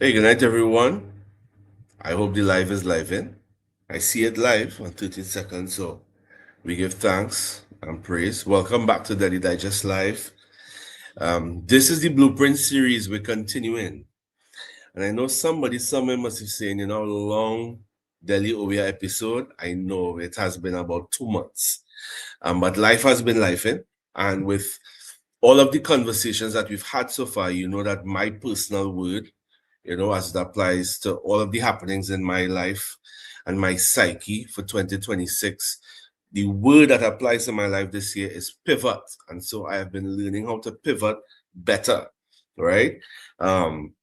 Hey, good night, everyone. I hope the live is live in. I see it live on 30 seconds, so we give thanks and praise. Welcome back to Daily Digest Live. This is the Blueprint series we're continuing. And I know somebody somewhere must be saying, long Delhi Oya episode. I know it has been about 2 months. But life has been lifing. And with all of the conversations that we've had so far, you know that my personal word, as it applies to all of the happenings in my life and my psyche for 2026. The word that applies to my life this year is pivot. And so I have been learning how to pivot better, right? Um,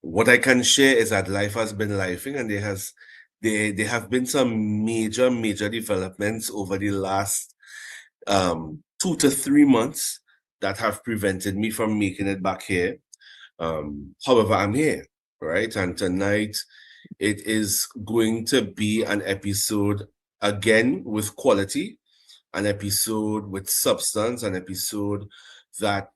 what I can share is that life has been lifing and there have been some major developments over the last 2 to 3 months that have prevented me from making it back here. However, I'm here, right? And tonight it is going to be an episode again with quality, an episode with substance, an episode that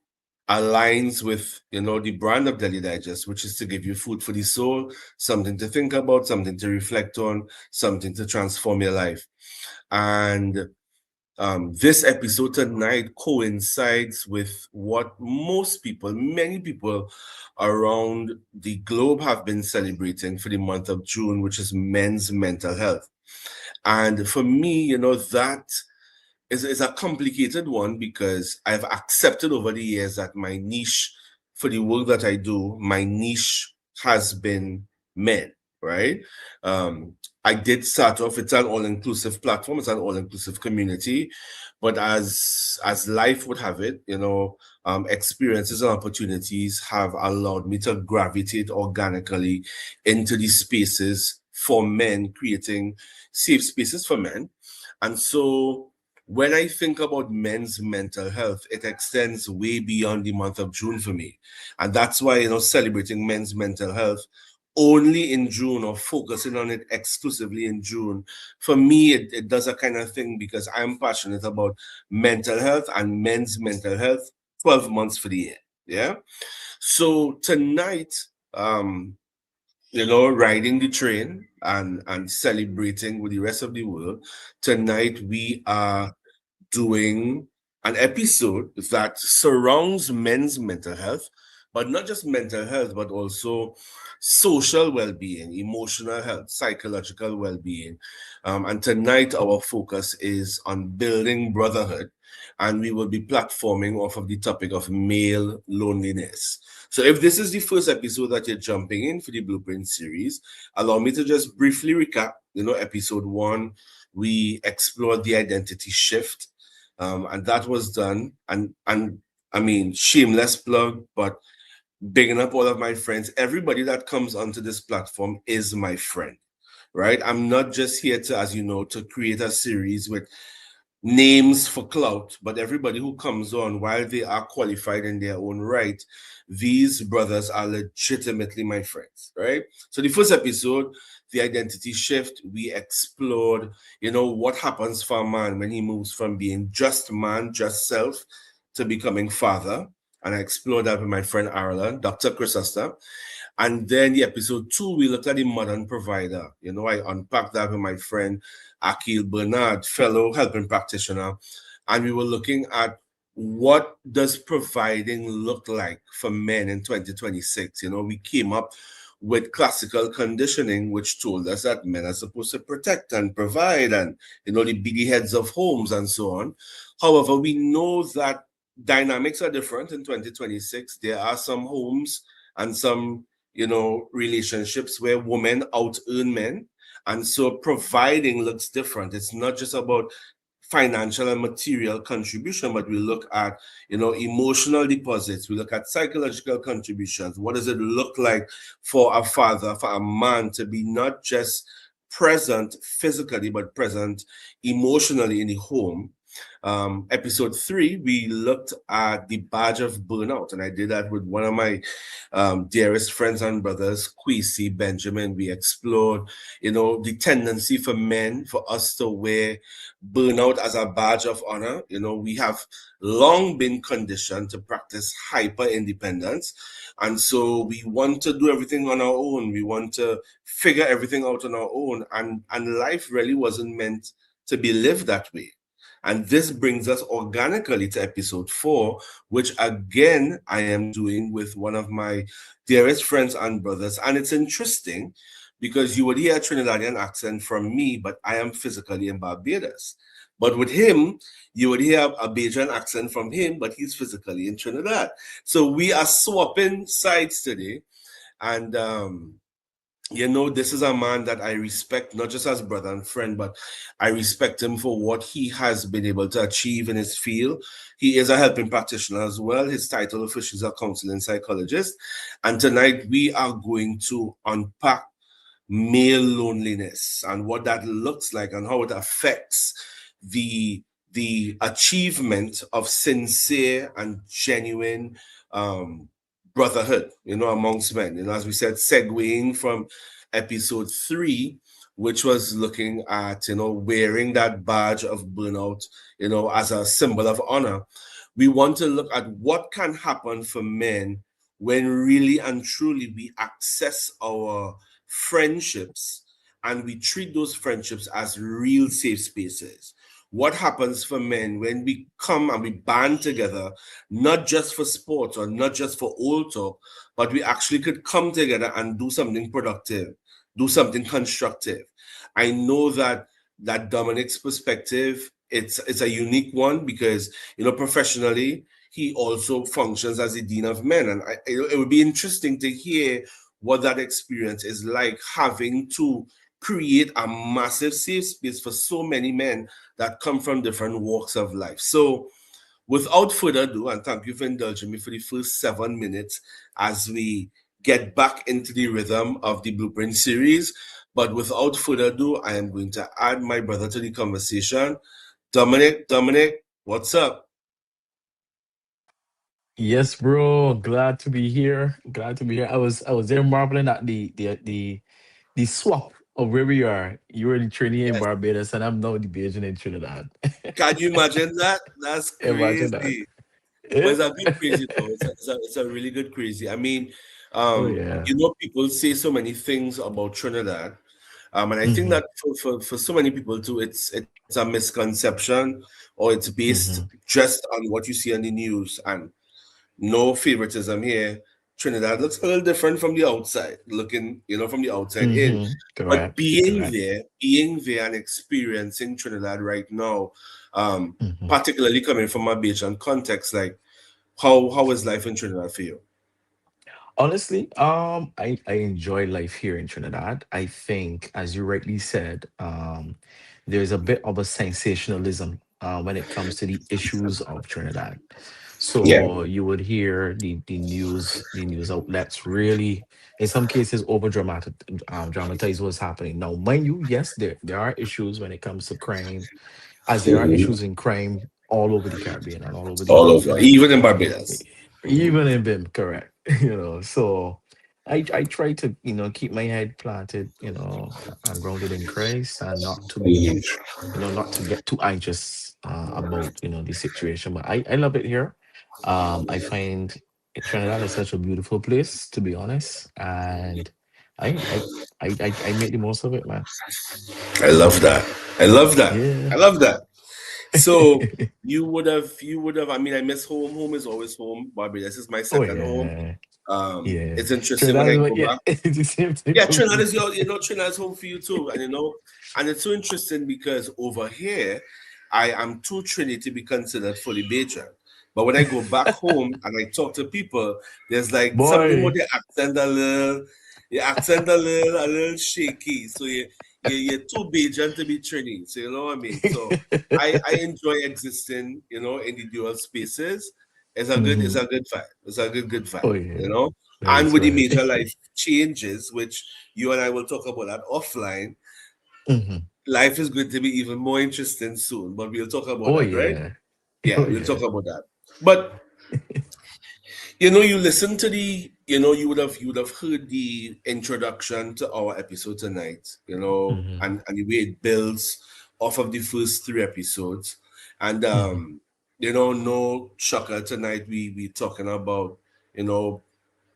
aligns with the brand of Daily Digest, which is to give you food for the soul, something to think about, something to reflect on, something to transform your life. And this episode tonight coincides with what many people around the globe have been celebrating for the month of June, which is men's mental health. And for me, that is a complicated one because I've accepted over the years that my niche for the work that I do, my niche has been men, right? I did start off, it's an all-inclusive platform, it's an all-inclusive community, but as life would have it, experiences and opportunities have allowed me to gravitate organically into these spaces for men, creating safe spaces for men. And so when I think about men's mental health, it extends way beyond the month of June for me. And that's why, celebrating men's mental health only in June or focusing on it exclusively in June, for me, it does a kind of thing because I'm passionate about mental health and men's mental health 12 months for the year. Yeah. So tonight, riding the train and celebrating with the rest of the world, tonight we are doing an episode that surrounds men's mental health, but not just mental health, but also social well-being, emotional health, psychological well-being. And tonight our focus is on building brotherhood, and we will be platforming off of the topic of male loneliness. So if this is the first episode that you're jumping in for the Blueprint series, allow me to just briefly recap. Episode 1, we explored the identity shift, and that was done. And I mean, shameless plug, but bigging up all of my friends. Everybody that comes onto this platform is my friend, right? I'm not just here to, as you know, to create a series with names for clout, but everybody who comes on, while they are qualified in their own right, these brothers are legitimately my friends, right? So the first episode, the identity shift, we explored, what happens for a man when he moves from being just man, just self, to becoming father. And I explored that with my friend Arlen, Dr. Chrysostom. And then the episode 2, we looked at the modern provider. I unpacked that with my friend Akil Bernard, fellow helping practitioner. And we were looking at what does providing look like for men in 2026. We came up with classical conditioning, which told us that men are supposed to protect and provide and, be the heads of homes and so on. However, we know that dynamics are different in 2026. There are some homes and some relationships where women out earn men. And so providing looks different. It's not just about financial and material contribution, but we look at, emotional deposits. We look at psychological contributions. What does it look like for a father, for a man to be not just present physically, but present emotionally in the home? Episode 3, we looked at the badge of burnout, and I did that with one of my dearest friends and brothers, Quisi Benjamin. We explored, the tendency for men, for us to wear burnout as a badge of honor. We have long been conditioned to practice hyper independence. And so we want to do everything on our own. We want to figure everything out on our own. And life really wasn't meant to be lived that way. And this brings us organically to episode 4, which again I am doing with one of my dearest friends and brothers. And it's interesting because you would hear a Trinidadian accent from me, but I am physically in Barbados. But with him, you would hear a Bajan accent from him, but he's physically in Trinidad. So we are swapping sides today. And this is a man that I respect, not just as brother and friend, but I respect him for what he has been able to achieve in his field. He is a helping practitioner as well. His title officially is a counseling psychologist. And tonight we are going to unpack male loneliness and what that looks like and how it affects the achievement of sincere and genuine brotherhood, amongst men. As we said, segueing from episode 3, which was looking at, wearing that badge of burnout, as a symbol of honor. We want to look at what can happen for men when really and truly we access our friendships and we treat those friendships as real safe spaces. What happens for men when we come and we band together, not just for sports or not just for old talk, but we actually could come together and do something productive, do something constructive. I know that Dominic's perspective, it's a unique one because, professionally, he also functions as the dean of men. And it would be interesting to hear what that experience is like, having to create a massive safe space for so many men that come from different walks of life. So without further ado, and thank you for indulging me for the first 7 minutes as we get back into the rhythm of the Blueprint series. But without further ado, I am going to add my brother to the conversation. Dominic, what's up? Yes, bro. Glad to be here. Glad to be here. I was there marveling at the swap of where we are. You were in Trinidad and Yes. Barbados, and I'm now debating in Trinidad. Can you imagine that? That's Imagine that. crazy. But Yeah. it's a bit crazy though. It's a really good crazy. I mean, Oh yeah. people say so many things about Trinidad. And I think Mm-hmm. that for so many people too, it's a misconception or it's based Mm-hmm. just on what you see on the news. And no favoritism here. Trinidad looks a little different from the outside, looking, from the outside in. Mm-hmm. But Correct. Correct. being there and experiencing Trinidad right now, Mm-hmm. particularly coming from a Bajan context, like how is life in Trinidad for you? Honestly, I enjoy life here in Trinidad. I think, as you rightly said, there's a bit of a sensationalism when it comes to the issues of Trinidad. Yeah. So you would hear the news outlets really, in some cases, over dramatize what's happening. Now, mind you, yes, there are issues when it comes to crime, as there are Mhm. issues in crime all over the Caribbean and all over the All world. over, even in Barbados. Mhm. Even in BIM, correct. So I try to, keep my head planted, and grounded in Christ, and not to be, not to get too anxious about, the situation. But I love it here. I find Trinidad is such a beautiful place, to be honest. And I I I make the most of it, man. I love that. I love that. Yeah. I love that. So you would have. I mean, I miss home. Home is always home. Barbados is my Oh second home. yeah. Yeah. It's interesting when Trinidad I is go what, yeah, back. it's the same thing Yeah, for Trinidad me. is Trinidad is home for you too, and it's so interesting because over here, I am too Trini to be considered fully Bajan. But when I go back home and I talk to people, there's like something with Boy. the accent a little shaky. So you're too Bajan to be Trini. So you know what I mean. So I enjoy existing, in the dual spaces. It's Mhm. a good vibe. It's a good Oh, vibe. yeah. And That's with the right. major life changes, which you and I will talk about that offline, Mhm. life is going to be even more interesting soon, but we'll talk about Oh that, right? yeah. Yeah, Oh we'll yeah. talk about that. But you listen to you would have heard the introduction to our episode tonight, Hmm. and the way it builds off of the first three episodes. And Hmm. no shocker tonight we talking about, you know,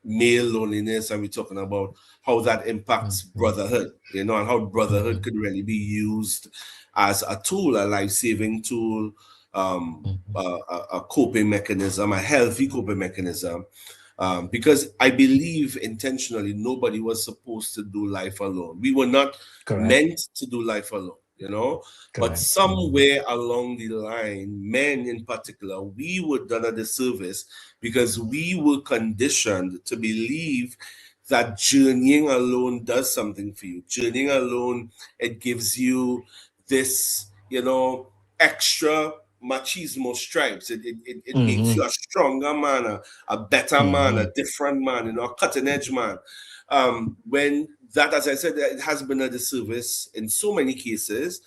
male loneliness, and we're talking about how that impacts Hmm. brotherhood, and how brotherhood Hmm. could really be used as a tool, a life-saving tool, a coping mechanism, a healthy coping mechanism. Because I believe intentionally nobody was supposed to do life alone. We were not Correct. meant to do life alone. But Correct. Hmm. somewhere along the line, men in particular, we were done a disservice because we were conditioned to believe that journeying alone does something for you. Journeying alone, it gives you this, extra machismo stripes. It makes you Hmm. a stronger man, a better man, a Hmm. different man, a cutting edge man. When that, as I said, it has been a disservice in so many cases,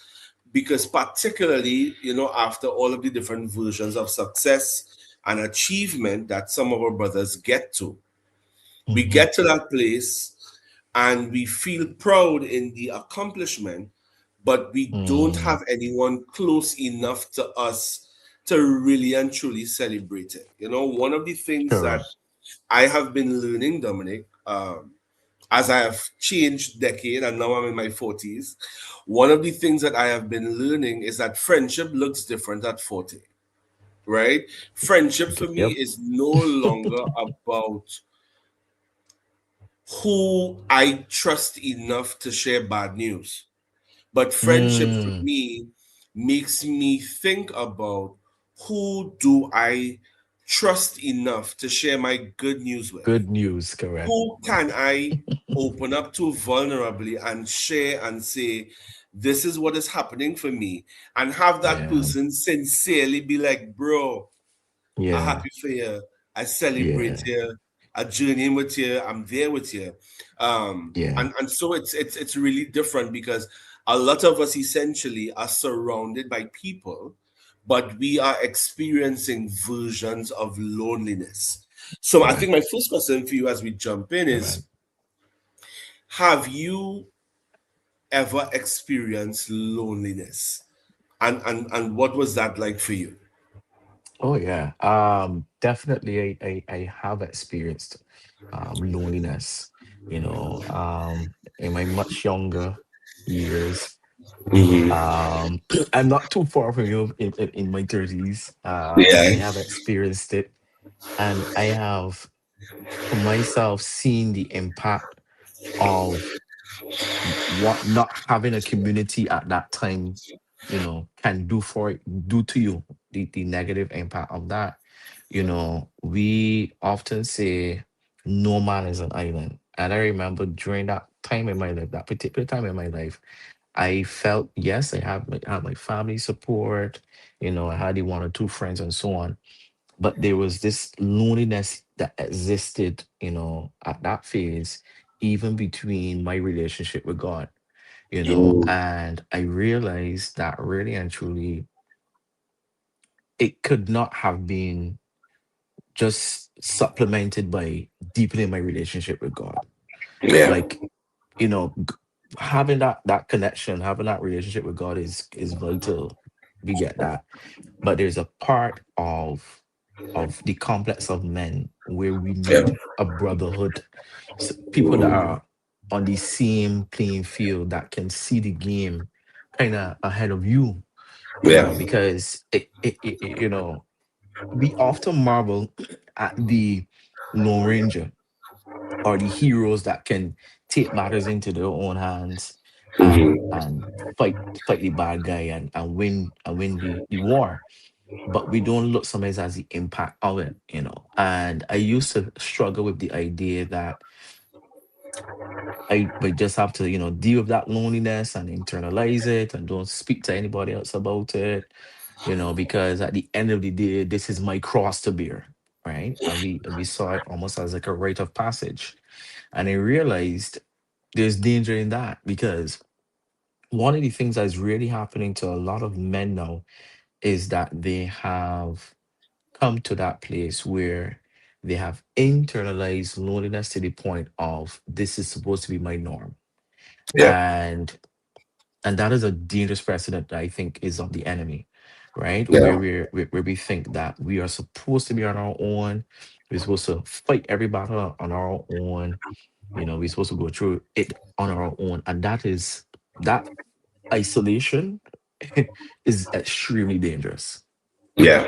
because particularly, after all of the different versions of success and achievement that some of our brothers get to, we Hmm. get to that place and we feel proud in the accomplishment, but we don't Hmm. have anyone close enough to us to really and truly celebrate it. One of the things that Correct. I have been learning, Dominic, as I have changed decade and now I'm in my 40s, one of the things that I have been learning is that friendship looks different at 40, right? Friendship for me Yep. is no longer about who I trust enough to share bad news. But friendship for Mm. me makes me think about who do I trust enough to share my good news with? Good news. Correct. Who can I open up to vulnerably and share and say, this is what is happening for me? And have that Yeah. person sincerely be like, bro, I'm Yeah. happy for you. I celebrate Yeah. you. I journey with you. I'm there with you. Yeah. And so it's really different because a lot of us essentially are surrounded by people, but we are experiencing versions of loneliness. So I think Correct. my first question for you as we jump in is, Correct. have you ever experienced loneliness? And what was that like for you? Oh yeah. Definitely I have experienced loneliness, in my much younger years. Hmm. I'm not too far from you in my 30s. I Yeah. have experienced it, and I have for myself seen the impact of what not having a community at that time, can do to you, the negative impact of that. We often say no man is an island. And I remember during that time in my life, that particular time in my life, I felt, yes, I had my family support, I had the one or two friends and so on. But there was this loneliness that existed, at that phase, even between my relationship with God, and I realized that really and truly it could not have been just supplemented by deepening my relationship with God. Yeah. Like, having that connection, having that relationship with God is vital. We get that. But there's a part of the complex of men where we Yeah. need a brotherhood, people that are on the same playing field that can see the game kind of ahead of you, Yeah. because we often marvel at the Lone Ranger or the heroes that can take matters into their own hands and fight the bad guy and win the war. But we don't look sometimes as the impact of it. And I used to struggle with the idea that I just have to, deal with that loneliness and internalize it and don't speak to anybody else about it, because at the end of the day, this is my cross to bear, right? And we saw it almost as like a rite of passage. And I realized there's danger in that because one of the things that is really happening to a lot of men now is that they have come to that place where they have internalized loneliness to the point of this is supposed to be my norm. Yeah, And that is a dangerous precedent that I think is of the enemy, right? yeah, Where we think that we are supposed to be on our own, we're supposed to fight every battle on our own, we're supposed to go through it on our own, and that isolation is extremely dangerous, yeah,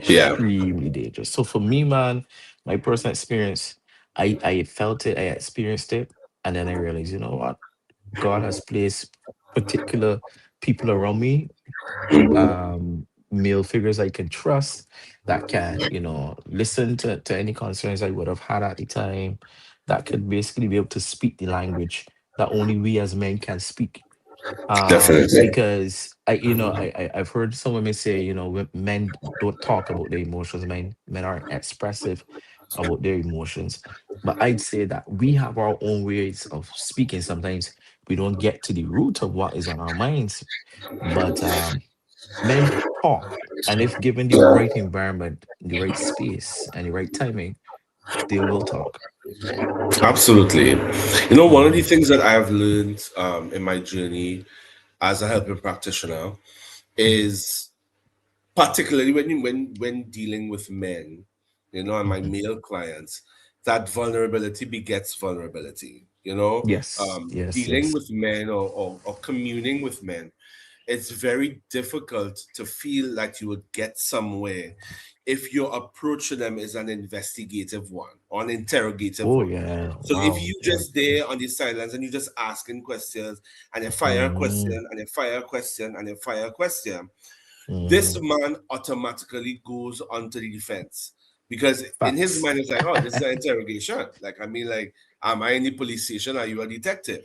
yeah, extremely dangerous. So for me, man, my personal experience, I felt it, I experienced it, and then I realized, you know what? God has placed particular people around me, male figures I can trust, that can, listen to any concerns I would have had at the time, that could basically be able to speak the language that only we as men can speak. definitely. Because I've heard some women say, men don't talk about their emotions, men aren't expressive about their emotions. But I'd say that we have our own ways of speaking. Sometimes we don't get to the root of what is on our minds, but men talk, and if given the Yeah, right environment, the right space, and the right timing, they will talk. absolutely. You know, one of the Hmm. things that I have learned in my journey as a helping practitioner Hmm. is particularly when dealing with men, and my Hmm. male clients, that vulnerability begets vulnerability. Yes, yes, Dealing yes. with men or communing with men, it's very difficult to feel like you would get somewhere if your approach to them is an investigative one or an interrogative Oh one. yeah, So if wow, you yeah. just there on the sidelines and you just asking questions and you fire a Hmm. question and you fire a question and you fire a question, this Hmm. man automatically goes onto the defense because in his Facts. mind it's like, oh, this is an interrogation. Like, I mean, like, am I in the police station? Are you a detective?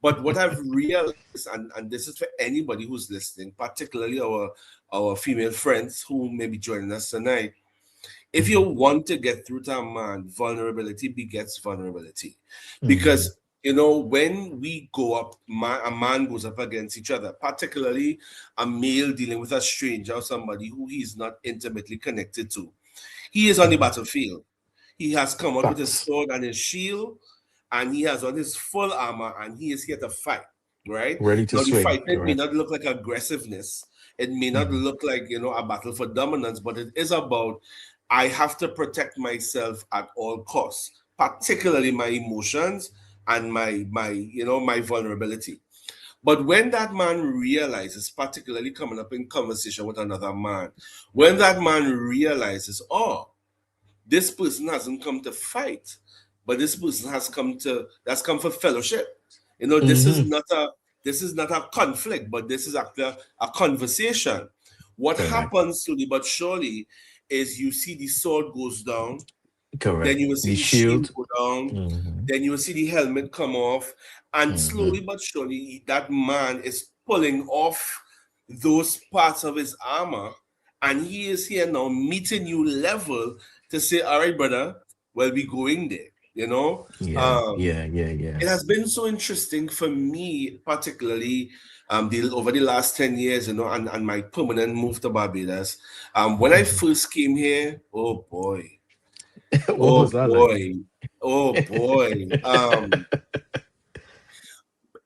But what I've realized, and this is for anybody who's listening, particularly our female friends who may be joining us tonight, if you Hmm. want to get through to a man, vulnerability begets vulnerability. Hmm. Because when we go up, a man goes up against each other, particularly a male dealing with a stranger or somebody who he's not intimately connected to. He is on the Hmm. battlefield. He has come out with his Facts. sword and his shield, and he has on his full armor, and he is here to fight. Right Ready to now, the swing. fighting may Correct. not look like aggressiveness. It may not Hmm. look like a battle for dominance, but it is about I have to protect myself at all costs, particularly my emotions and my vulnerability. But when that man realizes, particularly coming up in conversation with another man, when that man realizes, oh, this person hasn't come to fight, but this person that's come for fellowship. This is Hmm. not a conflict, but this is actually a conversation. What Correct. happens slowly but surely is you see the sword goes down, then Correct. you will see The the shield shield. go down. Hmm. Then you will see the helmet come off. And Hmm. slowly but surely, that man is pulling off those parts of his armor. And he is here now meeting you level to say, all right, brother, well, we going there. Yeah. Um, Yeah. Yeah. Yeah. it has been so interesting for me, particularly over the last 10 years, and my permanent move to Barbados. When I Hmm. first came here, oh boy. What Oh was that like? boy. Oh boy.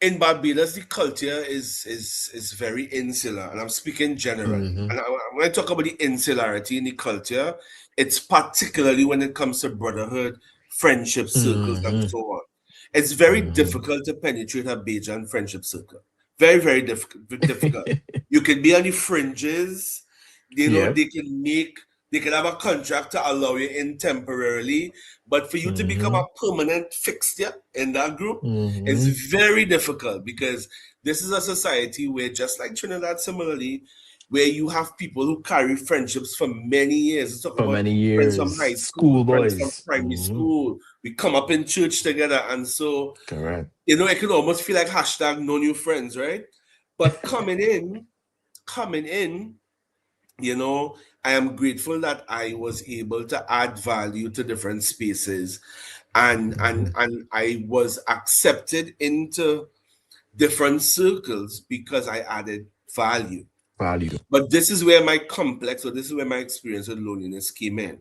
In Barbados, the culture is very insular, and I'm speaking generally. Hmm. And when I talk about the insularity in the culture, it's particularly when it comes to brotherhood, friendship circles, and Hmm. so on. It's very Hmm. difficult to penetrate a Bajan friendship circle. Very, very difficult. Difficult. You can be on the fringes. Yep. They can have a contract to allow you in temporarily, but for you to become Hmm. a permanent fixture in that group is Hmm. very difficult because this is a society where, just like Trinidad, similarly, where you have people who carry friendships for many years. Let's talk For about many friends from years, high school, friends from schoolboys. primary Hmm. school. We come up in church together, and so Correct. it can almost feel like hashtag no new friends, right? But coming in, you know, I am grateful that I was able to add value to different spaces, and Hmm. and and I was accepted into different circles because I added value. Value. But this is where my complex, or this is where my experience with loneliness came in.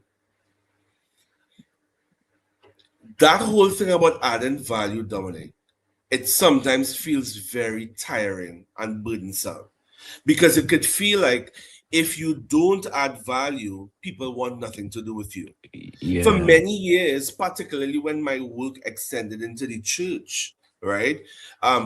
That whole thing about adding value, Dominic, it sometimes feels very tiring and burdensome because it could feel like if you don't add value, people want nothing to do with you. For Yeah. many years, particularly when my work extended into the church, right?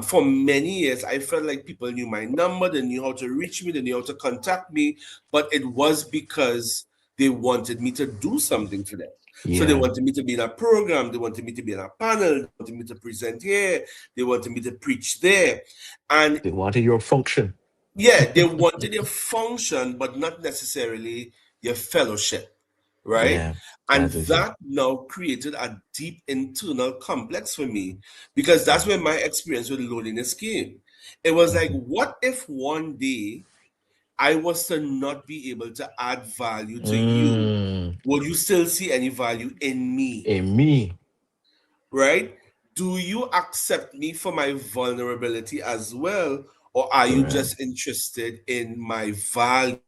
For many years, I felt like people knew my number, they knew how to reach me, they knew how to contact me, but it was because they wanted me to do something for them. So they Yeah. wanted me to be in a program, they wanted me to be in a panel, they wanted me to present here, they wanted me to preach there. And They wanted your function. yeah, they wanted your function, but not necessarily your fellowship, right? Yeah. And That is it. that now created a deep internal complex for me because that's where my experience with loneliness came. It was like, Mhm. what if one day I was to not be able to add value to you? Mm. Would you still see any value in me, And me. right? Do you accept me for my vulnerability as well? Or are you Correct. just interested in my value?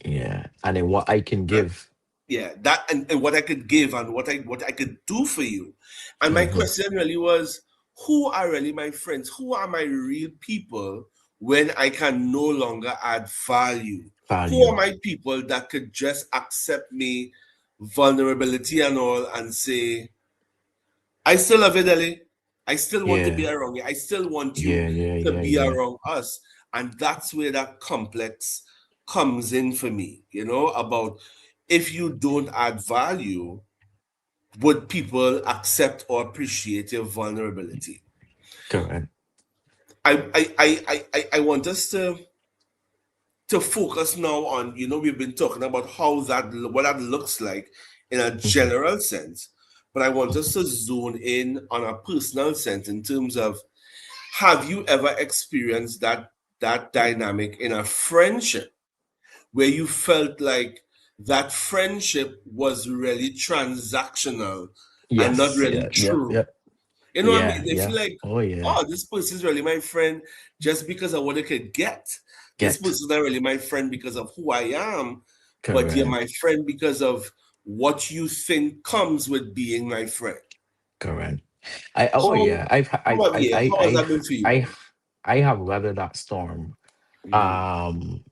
Yeah. And then what I can Right? give. Yeah, that and what I could give and what I could do for you. And my Hmm. question really was, who are really my friends? Who are my real people when I can no longer add value? Who are Value. my people that could just accept me, vulnerability and all, and say, I still love you, Deli. I still want to be Yeah. around you. I still want you Yeah. Yeah. to Yeah. be Yeah. around us. And that's where that complex comes in for me, about if you don't add value, would people accept or appreciate your vulnerability? Correct. I want us to focus now on, we've been talking about what that looks like in a Hmm. general sense, but I want us to zone in on a personal sense in terms of, have you ever experienced that dynamic in a friendship where you felt like that friendship was really transactional and not Yes. really Yeah. Yep. true? Yep. You know what I mean? Yeah. They feel Yeah. like, Oh yeah. oh, this person's really my friend just because of what they could get. This Get. person's not really my friend because of who I am, but you're Correct. my friend because of what you think comes with being my friend. Correct. I oh How, yeah. I've ha- how have you, how has that been for you? I I have weathered that storm. Mm, Um,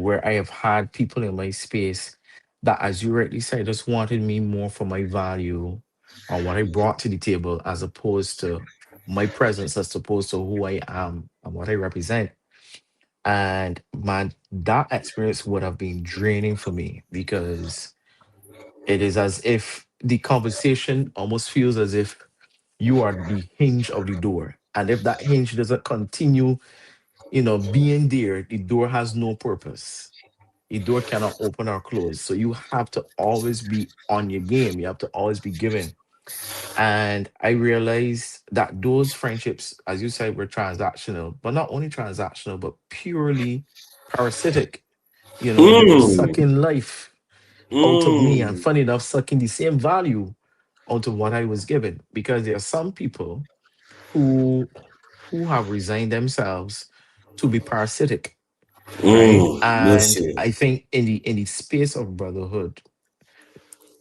where I have had people in my space that, as you rightly said, just wanted me more for my value or what I brought to the table, as opposed to my presence, as opposed to who I am and what I represent. And man, that experience would have been draining for me, because it is as if the conversation almost feels as if you are the hinge of the door. And if that hinge doesn't continue, being there, the door has no purpose. The door cannot open or close. So you have to always be on your game. You have to always be giving. And I realized that those friendships, as you said, were transactional, but not only transactional, but purely parasitic. They were mm, sucking life out of me, and mm, funny enough, sucking the same value out of what I was given. Because there are some people who have resigned themselves to be parasitic, right? And listen. I think in the space of brotherhood,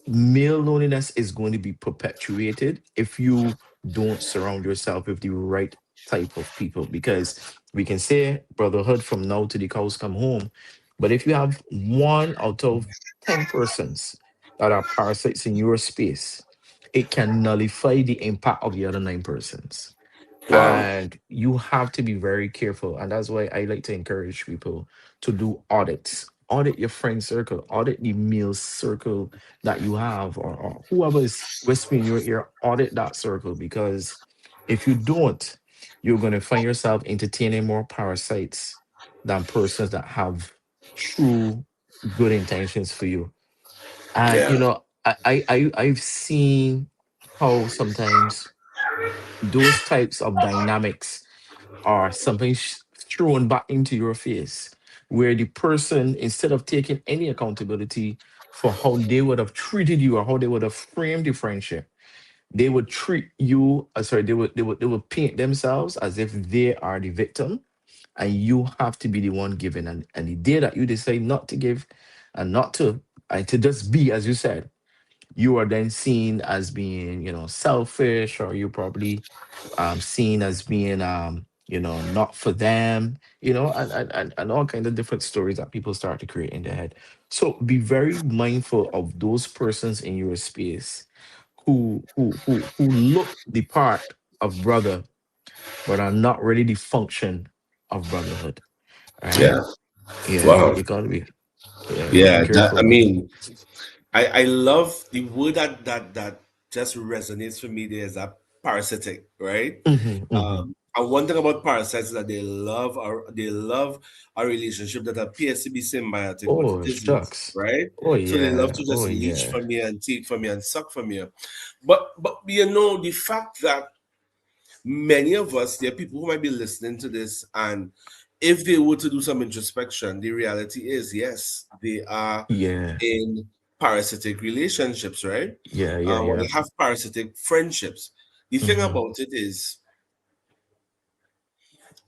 male loneliness is going to be perpetuated if you don't surround yourself with the right type of people. Because we can say brotherhood from now to the cows come home, but if you have 1 out of 10 persons that are parasites in your space, it can nullify the impact of the other 9 persons. Wow. And you have to be very careful. And that's why I like to encourage people to do audits. Audit your friend circle, audit the male circle that you have, or whoever is whispering in your ear, audit that circle. Because if you don't, you're going to find yourself entertaining more parasites than persons that have true good intentions for you. And Yeah. I've seen how sometimes those types of dynamics are something thrown back into your face, where the person, instead of taking any accountability for how they would have treated you or how they would have framed the friendship, they would treat you sorry, they would paint themselves as if they are the victim, and you have to be the one giving. And the day that you decide not to give, and not to and to just be, as you said, you are then seen as being, selfish, or you probably seen as being, not for them, and all kinds of different stories that people start to create in their head. So be very mindful of those persons in your space who look the part of brother, but are not really the function of brotherhood. Right? Yeah. Yeah, Wow. you gotta be, yeah, you gotta be Yeah. careful about that. I love the word that just resonates for me there is that parasitic, right? Hmm, hmm. And one thing about parasites is that they love a relationship that appears to be symbiotic, but it Oh, isn't, shucks. right? Oh So they love yeah. to Oh just leech yeah. from you and take from you and suck from you. But the fact that many of us, there are people who might be listening to this, and if they were to do some introspection, the reality is yes, they are Yeah. in parasitic relationships, right? Yeah. Yeah. Or Yeah. they have parasitic friendships. The thing Hmm, about it is,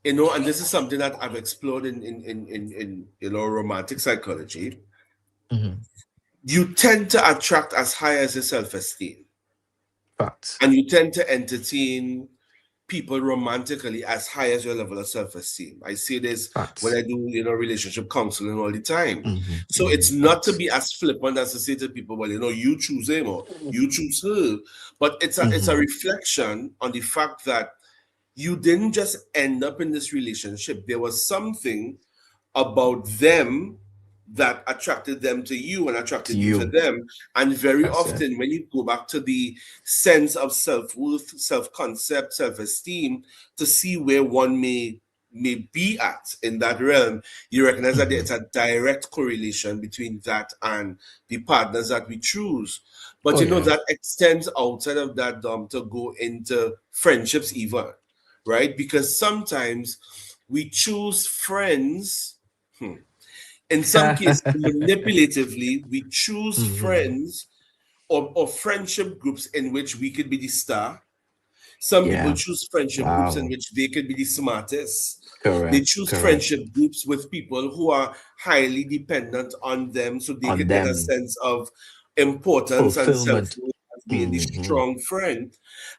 and this is something that I've explored in romantic psychology. hmm. You tend to attract as high as your self-esteem, Facts. and you tend to entertain people romantically as high as your level of self-esteem. I see this when Facts. I do, relationship counseling all the time. Hmm, So hmm. it's not to Facts. be as flippant as to say to people, well, you choose him or you choose her, but it's a Hmm. reflection on the fact that you didn't just end up in this relationship. There was something about them that attracted them to you and To attracted you to you. them. And very That's it. often, when you go back to the sense of self worth, self concept, self esteem, to see where one may be at in that realm, you recognize that Hmm. there's a direct correlation between that and the partners that we choose. But Oh yeah. that extends outside of that, to go into friendships, even, right? Because sometimes we choose friends. In some cases, manipulatively, we choose Hmm. friends or friendship groups in which we could be the star. Some people Yeah. choose friendship groups in Wow. which they could be the smartest. They Correct. choose Correct. friendship groups with people who are highly dependent on them so they On could get a them. sense of importance and Fulfillment. self-worth as being the Hmm. strong friend.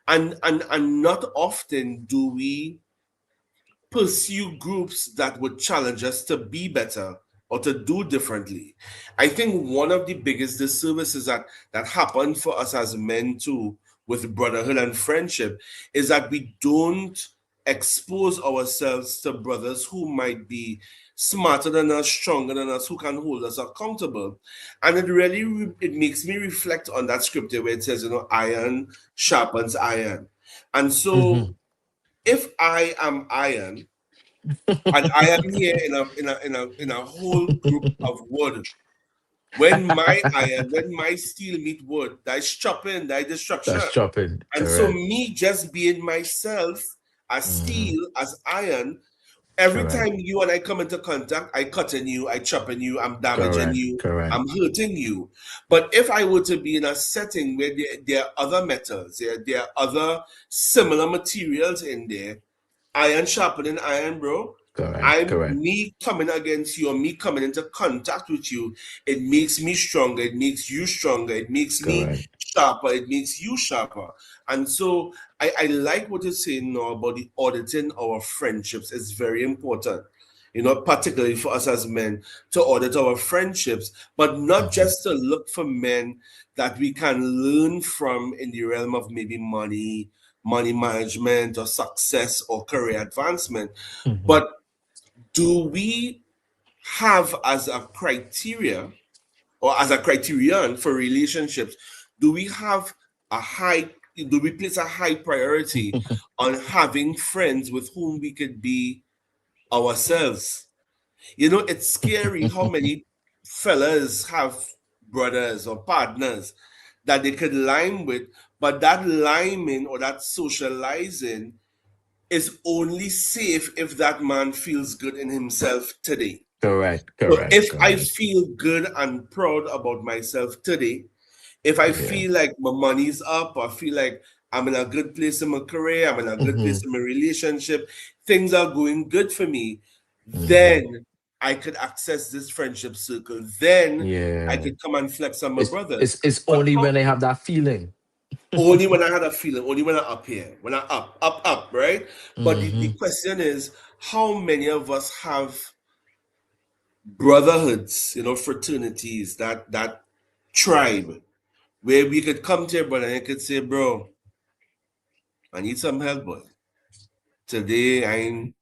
And not often do we pursue groups that would challenge us to be better or to do differently. I think one of the biggest disservices that happened for us as men too, with brotherhood and friendship, is that we don't expose ourselves to brothers who might be smarter than us, stronger than us, who can hold us accountable. And it makes me reflect on that scripture where it says, iron sharpens iron. And so Hmm. if I am iron, and I am here in a whole group of wood. When my steel meet wood, that's chopping, that destruction. That's chopping. And so Correct. me just being myself as Hmm. steel, as iron, every Correct. time you and I come into contact, I cutting you, I chopping you, I'm damaging Correct. you, Correct. I'm hurting you. But if I were to be in a setting where there are other metals, there are other similar materials in there, iron sharpening iron, bro. Correct. I'm Correct. me coming against you or me coming into contact with you. It makes me stronger. It makes you stronger. It makes me Correct. sharper. It makes you sharper. And so I like what you're saying now about the auditing our friendships. It's very important, particularly for us as men, to audit our friendships, but not Hmm, just to look for men that we can learn from in the realm of maybe money management or success or career advancement. hmm. But do we have as a criteria or as a criterion for relationships, do we have a high, do we place a high priority on having friends with whom we could be ourselves? It's scary how many fellas have brothers or partners that they could lime with, but that liming or that socializing is only safe if that man feels good in himself today. Correct. So Correct. if I Correct. feel good and proud about myself today, if I Yeah. feel like my money's up, I feel like I'm in a good place in my career, I'm in a good Mm-hmm. place in my relationship, things are going good for me, Mm-hmm. then I could access this friendship circle. Then I Yeah. could come and flex on my It's brothers. it's But only how when I have that feeling. only when I had a feeling, only when I up here, when I up, right? But the Mm-hmm. question is, how many of us have brotherhoods, fraternities, that tribe where we could come to your brother and you could say, bro, I need some help, boy. Today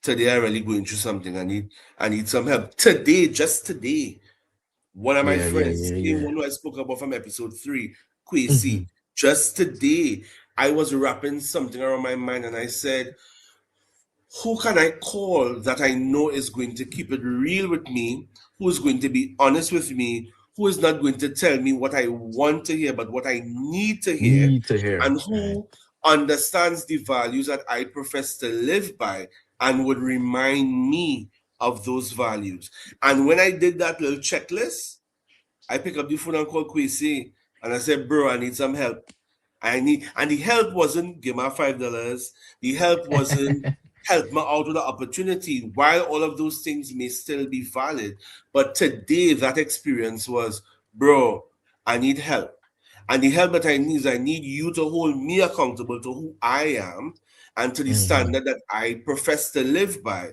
today I really going through something. I need some help. Today, just today. One of my Yeah, yeah, friends, the yeah, same yeah. one who I spoke about from episode 3, Quasi, Mm-hmm. just today, I was wrapping something around my mind and I said, who can I call that I know is going to keep it real with me, who is going to be honest with me, who is not going to tell me what I want to hear, but what I need to hear, Need to hear. and Right. who understands the values that I profess to live by and would remind me of those values. And when I did that little checklist, I pick up the phone and call Kwesi and I said, bro, I need some help. And the help wasn't give me $5. The help wasn't help me out with the opportunity. While all of those things may still be valid, but today that experience was, bro, I need help. And the help that I need is I need you to hold me accountable to who I am and to the Mm-hmm. standard that I profess to live by.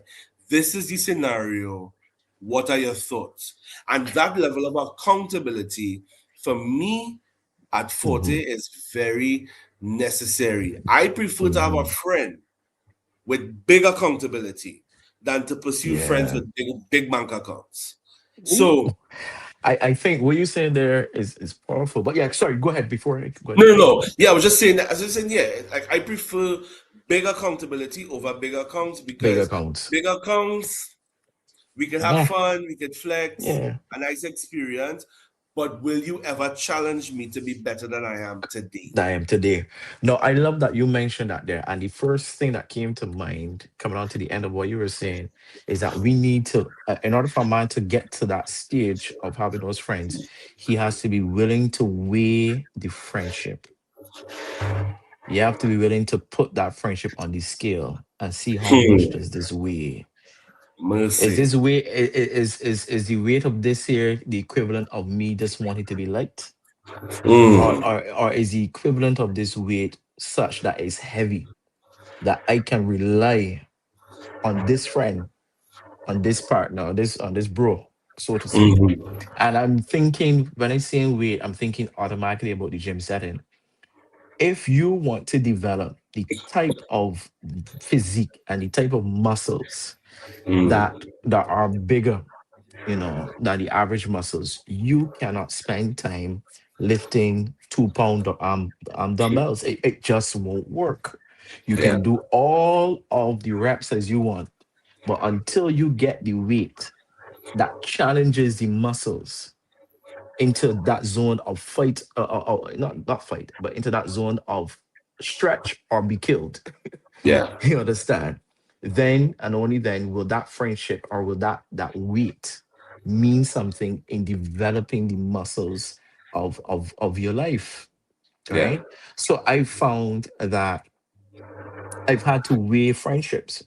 This is the scenario. What are your thoughts? And that level of accountability for me at 40 Mm-hmm. is very necessary. I prefer to have a Mm-hmm. friend with big accountability than to pursue friends Yeah. with big bank accounts. Ooh. So, I think what you saying there is powerful. But yeah, sorry, go ahead before I go ahead, no, no, finish. no. Yeah, I was just saying that. I was just saying, yeah, like I prefer big accountability over big accounts Big because accounts. big accounts, we can have Yeah. fun, we can flex, Yeah. a nice experience. But will you ever challenge me to be better than I am today? That I am today. No, I love that you mentioned that there. And the first thing that came to mind, coming on to the end of what you were saying, is that we need to, in order for a man to get to that stage of having those friends, he has to be willing to weigh the friendship. You have to be willing to put that friendship on the scale and see how much Hmm. does this weigh. Is Mercy. this weight is the weight of this here the equivalent of me just wanting to be liked? Mm. Or is the equivalent of this weight such that it's heavy that I can rely on this friend, on this partner, on this bro, so to say. Mhm. And I'm thinking when I say weight, I'm thinking automatically about the gym setting. If you want to develop the type of physique and the type of muscles Mm. that are bigger, than the average muscles, you cannot spend time lifting 2 pound dumbbells. It just won't work. You Yeah. can do all of the reps as you want, but until you get the weight that challenges the muscles into that zone of fight, not fight, but into that zone of stretch or be killed. Yeah. You understand? Then and only then will that friendship or will that weight mean something in developing the muscles of your life, Yeah. right? So I found that I've had to weigh friendships,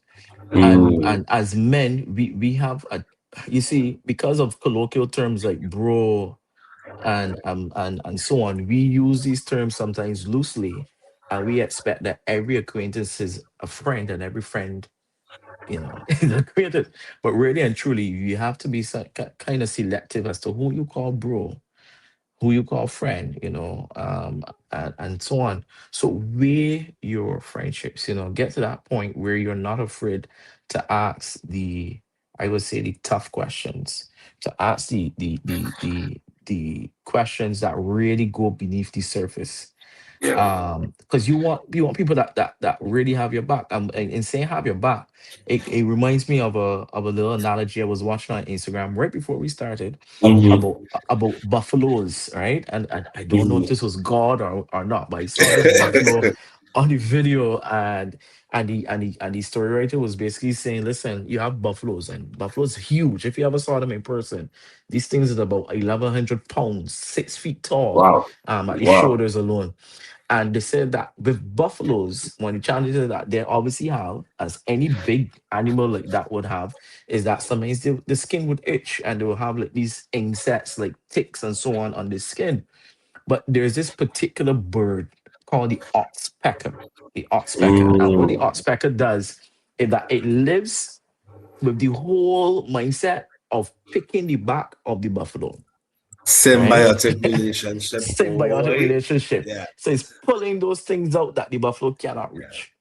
Mm. and as men we have a, you see, because of colloquial terms like bro and so on, we use these terms sometimes loosely, and we expect that every acquaintance is a friend and every friend, is a acquaintance. But really and truly, you have to be kind of selective as to who you call bro, who you call friend, and so on. So weigh your friendships, get to that point where you're not afraid to ask I would say, the tough questions, to ask the questions that really go beneath the surface. Yeah. Because you want people that really have your back. And saying have your back, it reminds me of a little analogy I was watching on Instagram right before we started Mm-hmm. about buffaloes, right? And I don't know if Mm-hmm. this was God or not, but I saw this buffalo on the video, and the story writer was basically saying, listen, you have buffaloes, and buffaloes huge. If you ever saw them in person, these things are about 1,100 pounds, 6 feet tall, Wow. at the Wow. shoulders alone. And they said that with buffaloes, one of the challenges that they obviously have, as any big animal like that would have, is that sometimes the skin would itch and they will have like these insects like ticks and so on the skin. But there's this particular bird called the oxpecker. The oxpecker. And what the Mm. oxpecker does is that it lives with the whole mindset of picking the back of the buffalo, right? Symbiotic relationship, Symbiotic boy. relationship. Yeah, So it's pulling those things out that the buffalo cannot yeah. reach.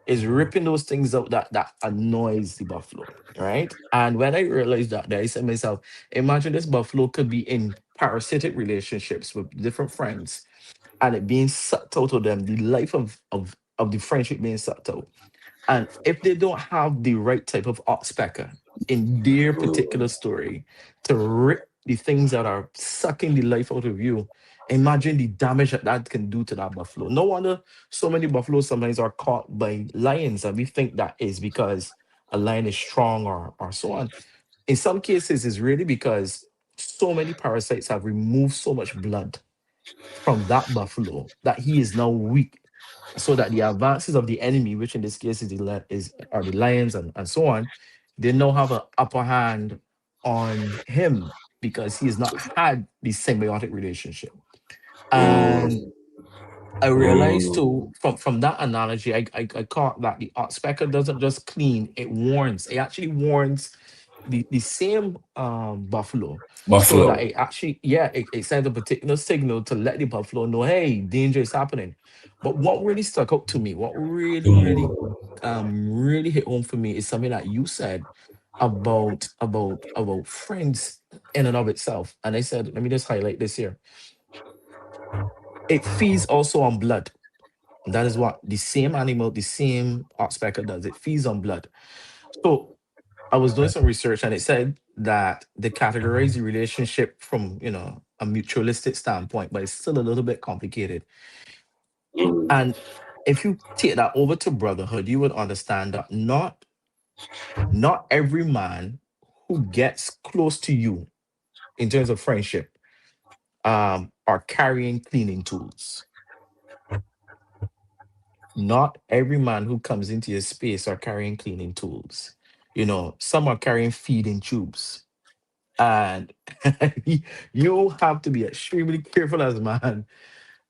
It's ripping those things out that annoys the buffalo, right? And when I realized that, I said to myself, imagine this buffalo could be in parasitic relationships with different friends and it being sucked out of them, the life of the friendship being sucked out. And if they don't have the right type of oxpecker in their particular story to rip the things that are sucking the life out of you, imagine the damage that that can do to that buffalo. No wonder so many buffaloes sometimes are caught by lions, and we think that is because a lion is strong or so on. In some cases, it's really because so many parasites have removed so much blood from that buffalo that he is now weak, so that the advances of the enemy, which in this case is are the lions and so on, they now have an upper hand on him because he has not had the symbiotic relationship. And Mm. I realized too Mm. from that analogy, I caught that the oxpecker doesn't just clean, it warns. It actually warns the same buffalo, so that Buffalo. it actually, yeah, it sends a particular signal to let the buffalo know, hey, danger is happening. But what really stuck out to me, what really hit home for me, is something that you said about friends in and of itself. And I said, let me just highlight this here. It feeds also on blood. That is what the same animal, the same oxpecker does. It feeds on blood. So I was doing some research and it said that they categorize the relationship from, a mutualistic standpoint, but it's still a little bit complicated. Mm. And if you take that over to brotherhood, you would understand that not every man who gets close to you in terms of friendship are carrying cleaning tools. Not every man who comes into your space are carrying cleaning tools. Some are carrying feeding tubes. And you have to be extremely careful as a man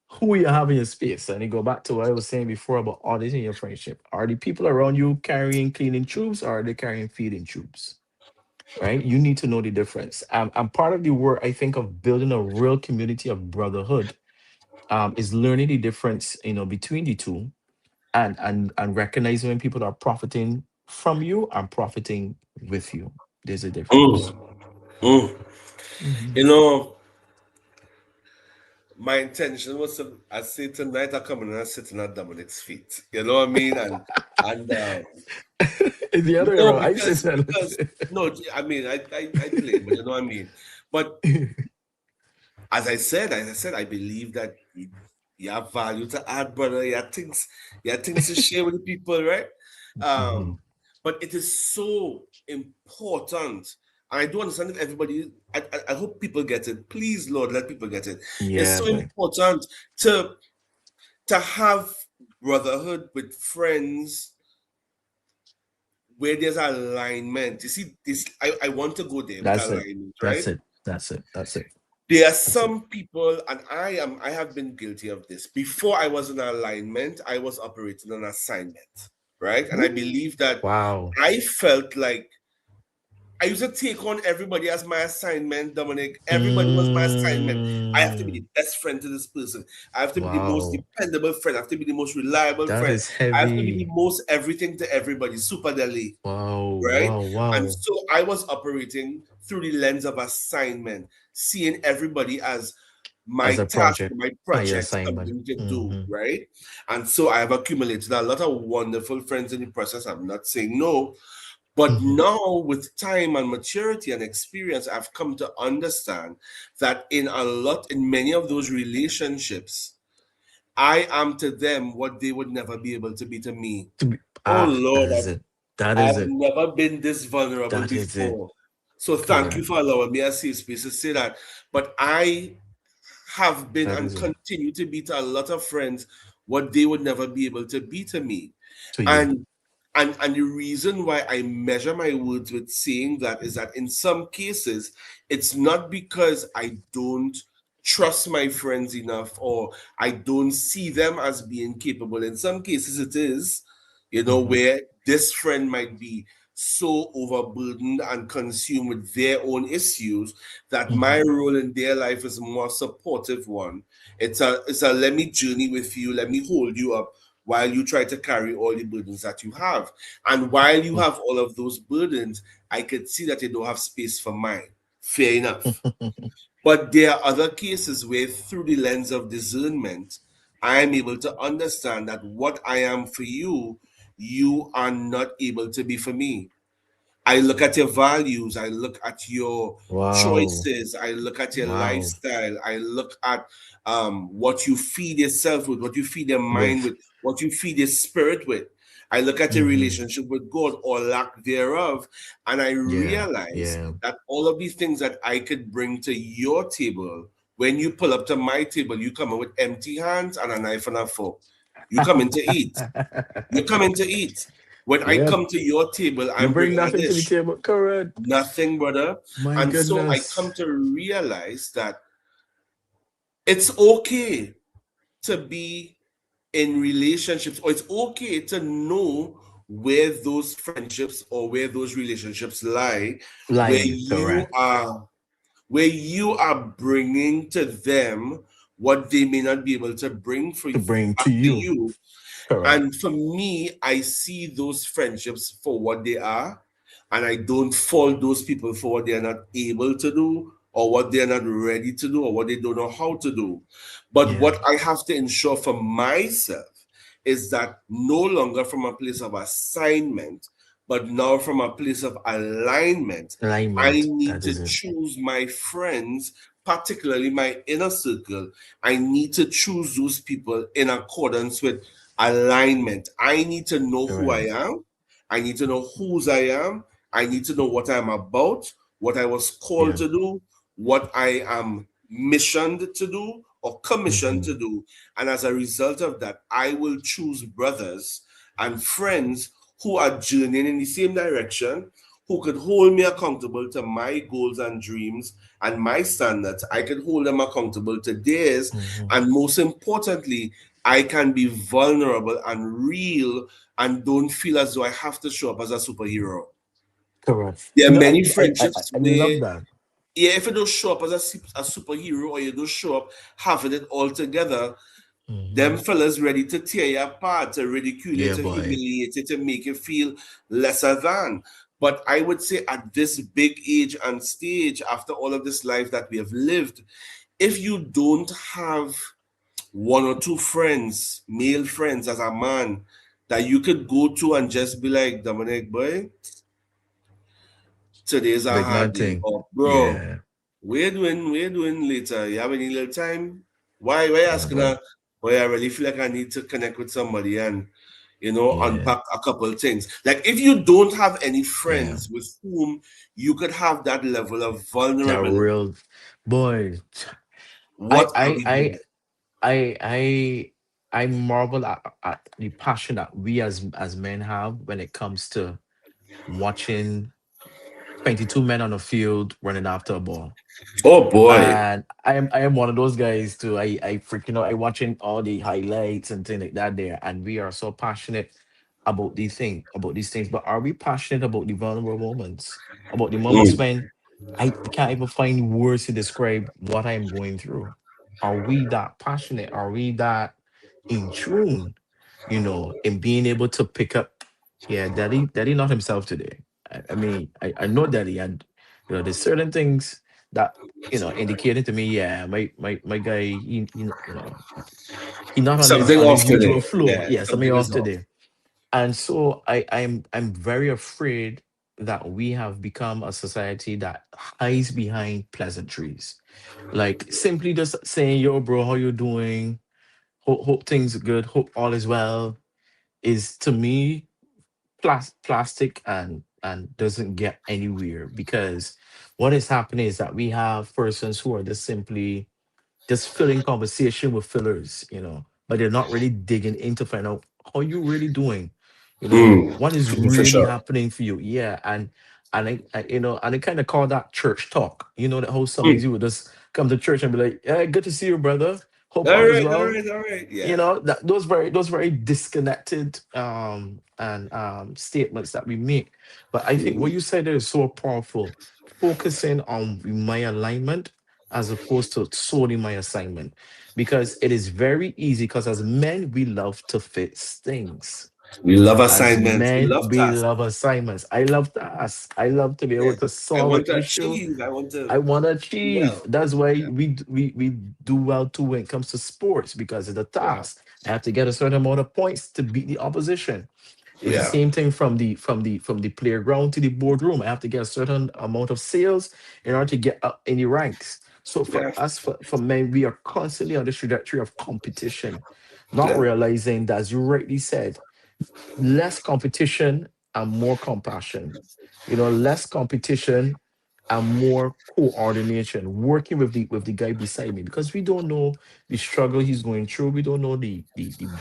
who you have in your space. And you go back to what I was saying before about auditing your friendship. Are the people around you carrying cleaning tubes or are they carrying feeding tubes? Right? You need to know the difference. And part of the work, I think, of building a real community of brotherhood is learning the difference, between the two, and recognizing when people are profiting from you and profiting with you. There's a difference. Mm. Mm. Mhm. You know, my intention was to, I say tonight I come in and I sitting at Dominic's feet. You know what I mean? And It's the other way no, around. I said because that. no, I mean I play, but you know what I mean. But as I said, I believe that you have value to add, brother. You have things to share with the people, right? Mhm. Um, but it is so important. And I do understand if everybody, I hope people get it. Please, Lord, let people get it. It's Yeah, so boy. important to to have brotherhood with friends where there's alignment. You see, this I want to go there with That's it. alignment, That's right? it. That's it. That's it. There are That's it. some people, and I have been guilty of this. Before I was in alignment, I was operating on assignment, right? And I Ooh. believe that Wow. I felt like I used to take on everybody as my assignment, Dominic. Everybody was my assignment. I have to be the Mm. best friend to this person. I have to be the most Wow. dependable friend. I have to be the most reliable That friend. is I have to be the heavy. most everything to everybody. Super deli, Wow. right? Wow. And Wow. so I was operating through the lens of assignment, seeing everybody as my As a task, project, my your project, assignment. something to do, Hmm. right? And so I have accumulated a lot of wonderful friends in the process. I'm not saying no, but Hmm. now, with time and maturity and experience, I've come to understand that in many of those relationships, I am to them what they would never be able to be to me. To be, Oh that Lord, is it. That is I've it. never been this vulnerable That is it. before. So thank you Correct. for allowing me a safe space to say that. But I have been That and is it. continue to be to a lot of friends what they would never be able to be to me. To you. And and the reason why I measure my words with saying that is that in some cases, it's not because I don't trust my friends enough or I don't see them as being capable. In some cases, it is, Hmm. where this friend might be so overburdened and consumed with their own issues that my Hmm. role in their life is a more supportive one. It's a let me journey with you, let me hold you up while you try to carry all the burdens that you have. And while you have all of those burdens, I could see that you don't have space for mine. Fair enough. But there are other cases where, through the lens of discernment, I am able to understand that what I am for you, you are not able to be for me. I look at your values, I look at your Wow. choices, I look at your Wow. lifestyle, I look at what you feed yourself with, what you feed your mind With. with, what you feed your spirit with. I look at your Hmm. relationship with God or lack thereof, and I Yeah. realize Yeah. that all of these things that I could bring to your table, when you pull up to my table, you come in with empty hands and a knife and a fork. You come in to eat. You come in to eat. When I Yep. come to your table, You I'm bring bringing a nothing to the dish. table. Correct. Nothing, brother. My And so I goodness. come to realize that it's okay to be in relationships, or it's okay to know where those friendships or where those relationships lie, where Lying. you Correct. are where you are bringing to them what they may not be able to bring for To bring back to to you. you. Correct. And for me, I see those friendships for what they are, and I don't fault those people for what they're not able to do, or what they're not ready to do, or what they don't know how to do. But Yeah. what I have to ensure for myself is that no longer from a place of assignment, but now from a place of alignment, I Alignment. need That to is it. choose my friends, particularly my inner circle. I need to choose those people in accordance with alignment. I need to know who I Correct. am. I need to know whose I am. I need to know what I'm about, what I was called Yeah. to do, what I am missioned to do or commissioned Hmm. to do. And as a result of that, I will choose brothers and friends who are journeying in the same direction, who could hold me accountable to my goals and dreams and my standards. I could hold them accountable to theirs. Hmm. And most importantly, I can be vulnerable and real and don't feel as though I have to show up as a superhero. Correct. There You are know, many I friendships I where, love that. yeah, if you don't show up as a superhero or you don't show up having it all together, them Hmm. fellas ready to tear you apart, to ridicule you, Yeah, to boy. humiliate you, to make you feel lesser than. But I would say at this big age and stage, after all of this life that we have lived, if you don't have one or two friends, male friends as a man, that you could go to and just be like, Dominic, boy, today's a Big man hard day. thing. Or, bro, Yeah. we're doing later. You have any little time? Why Yeah, asking boy. her? Boy, I really feel like I need to connect with somebody and Yeah. unpack a couple of things. Like if you don't have any Yeah. friends with whom you could have that level of That vulnerability, real boy. I what are I we I doing? I I I marvel at the passion that we as men have when it comes to watching 22 men on the field running after a ball. Oh boy. And I am one of those guys too. I freaking I watching all the highlights and things like that there. And we are so passionate about these things. But are we passionate about the vulnerable moments? About the moments Mm. when I can't even find words to describe what I'm going through? Are we that passionate? Are we that in tune, in being able to pick up, yeah, daddy not himself today. I mean, I know daddy, and there's certain things that indicated to me, yeah, my guy, he not on his Something off usual today. flow. Yeah, Yeah, something something off is off. today. And so I'm very afraid that we have become a society that hides behind pleasantries, like simply just saying, yo bro, how you doing, hope things are good, hope all is well, is to me plastic and doesn't get anywhere, because what is happening is that we have persons who are just simply just filling conversation with fillers, but they're not really digging into find out how you really doing, Mm, what is for really sure. happening for you. Yeah, and I kind of call that church talk. That how some Mm. easy would just come to church and be like, "Yeah, good to see you, brother. Hope All all is right, all well." right, all right. Yeah, That those very disconnected and statements that we make. But I think what mhm. you said is so powerful, focusing on my alignment as opposed to solely my assignment, because it is very easy, because as men we love to fix things. We love As assignments. We men love we tasks. love assignments. I love tasks. I love to be able Yeah. to I solve an want to issue. achieve. I want to I want to do achieve. well. That's why Yeah, we do well too when it comes to sports, because of the yeah, task. I have to get a certain amount of points to beat the opposition. It's the yeah, same thing from the playground to the boardroom. I have to get a certain amount of sales in order to get up in the ranks. So for yeah, us, for men, we are constantly on this trajectory of competition, not yeah, realizing that, as you rightly said, less competition and more compassion. Less competition and more coordination, working with the guy beside me, because we don't know the struggle he's going through. We don't know the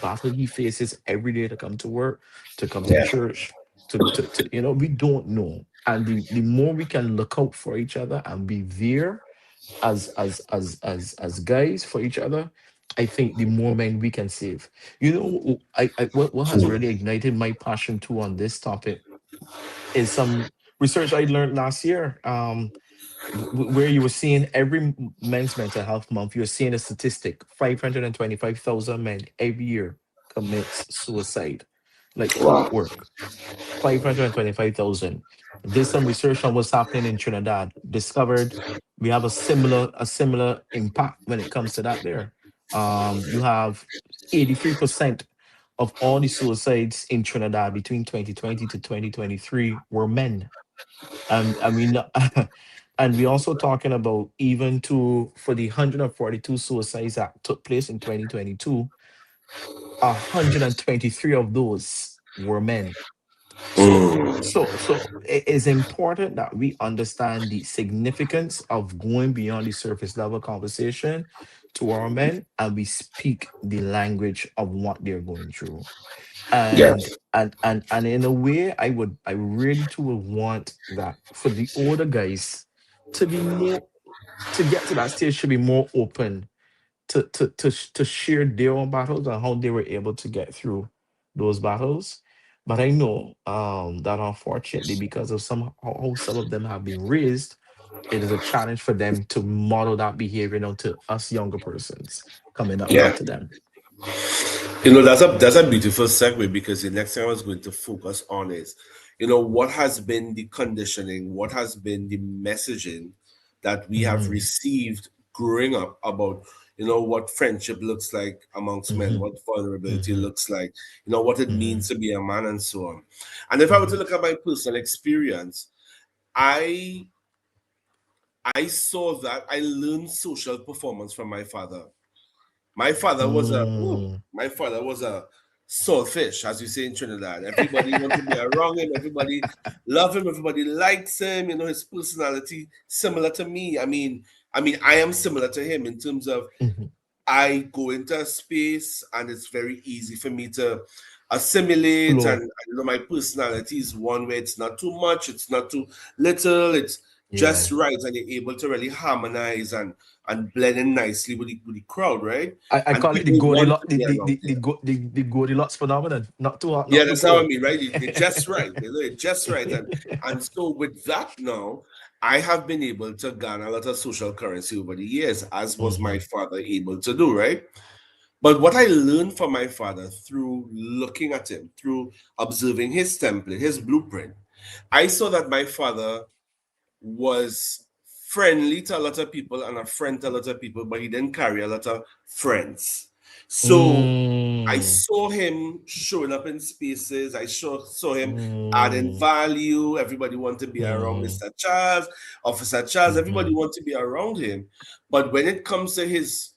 battle he faces every day to come to work, to come to yeah, church, we don't know. And the more we can look out for each other and be there as guys for each other, I think the more men we can save. What has mm, really ignited my passion too on this topic is some research I learned last year. Where you were seeing every men's mental health month, you're seeing a statistic: 525,000 men every year commits suicide, like wow, clockwork. 525,000. Did some research on what's happening in Trinidad. Discovered we have a similar impact when it comes to that there. You have 83% of all the suicides in Trinidad between 2020 to 2023 were men. I mean, and we also talking about, even to for the 142 suicides that took place in 2022, 123 of those were men. So, mm, so it is important that we understand the significance of going beyond the surface level conversation to our men, and we speak the language of what they're going through. yeah, And in a way, I really too would want that for the older guys to be more, to get to that stage, should be more open to share their own battles and how they were able to get through those battles. But I know that unfortunately, because of how some of them have been raised, it is a challenge for them to model that behavior now to us younger persons coming up yeah. after them. That's a beautiful segue, because the next thing I was going to focus on is, what has been the conditioning, what has been the messaging that we have Mm-hmm. received growing up about, what friendship looks like amongst men, Mm-hmm. what vulnerability Mm-hmm. looks like, what it Mm-hmm. means to be a man, and so on. And if I were to Mm-hmm. look at my personal experience, I I saw that I learned social performance from my father. Mm. My father was a saltfish, as you say in Trinidad. Everybody wants to be around him. Everybody love him. Everybody likes him. His personality similar to me. I am similar to him in terms of Mhm. I go into a space and it's very easy for me to assimilate. And Flow. my personality is one where it's not too much, it's not too little, it's Yeah. just right, and you're able to really harmonize and blend in nicely with the crowd, right? I And call it the people want Goldilocks, to be around you. the Goldilocks phenomenon. Not too hot, Yeah, not too that's how I cold. mean, right? You're just right. You're just right. And so with that now, I have been able to garner a lot of social currency over the years, as was my Mhm. father able to do, right? But what I learned from my father through looking at him, through observing his template, his blueprint, I saw that my father was friendly to a lot of people and a friend to a lot of people, but he didn't carry a lot of friends. So I Mm. saw him showing up in spaces. I saw him adding Mm. value. Everybody wanted to be around Mm. Mr. Charles, Officer Charles. Everybody Mhm. wanted to be around him. But when it comes to his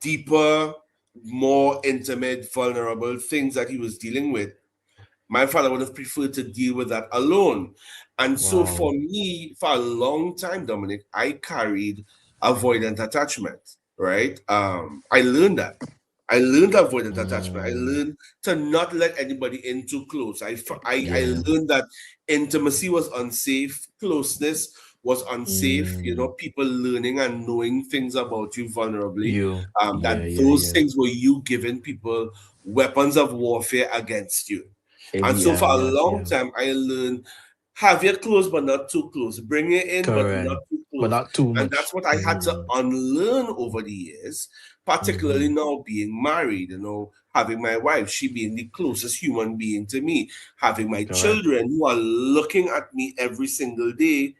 deeper, more intimate, vulnerable things that he was dealing with, my father would have preferred to deal with that alone. And so for Wow. me, for a long time, Dominic, I carried avoidant attachment, right? I learned that. I learned avoidant attachment. I Mm, learned to not let anybody in too close. I yeah. learned that intimacy was unsafe, closeness was unsafe. Mm, People learning and knowing things about you vulnerably. you. Yeah, That yeah, those yeah. things were you giving people weapons of warfare against you. And so Yeah, for a yeah, long yeah. time, I learned have it close but not too close. Bring it in but Correct. not too But close. not too And much. that's what I had to Mm, unlearn over the years, particularly mm-hmm. now being married, having my wife, she being the closest human being to me, having my Correct. children who are looking at me every single day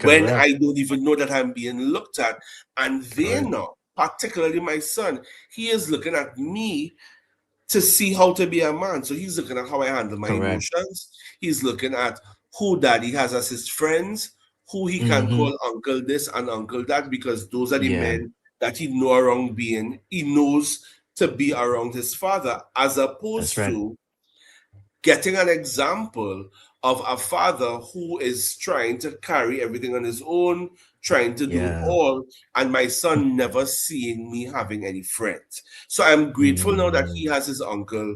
when Correct. I don't even know that I'm being looked at. And they Correct. know, particularly my son, he is looking at me to see how to be a man. So he's looking at how I handle my Correct. emotions. He's looking at who daddy has as his friends, who he can Mm-hmm. call uncle this and uncle that, because those are the Yeah, men that he know around being, he knows to be around his father, as that's opposed right. to getting an example of a father who is trying to carry everything on his own, trying to do it Yeah. all, and my son never seeing me having any friends. So I'm grateful now that he Mm, has his uncle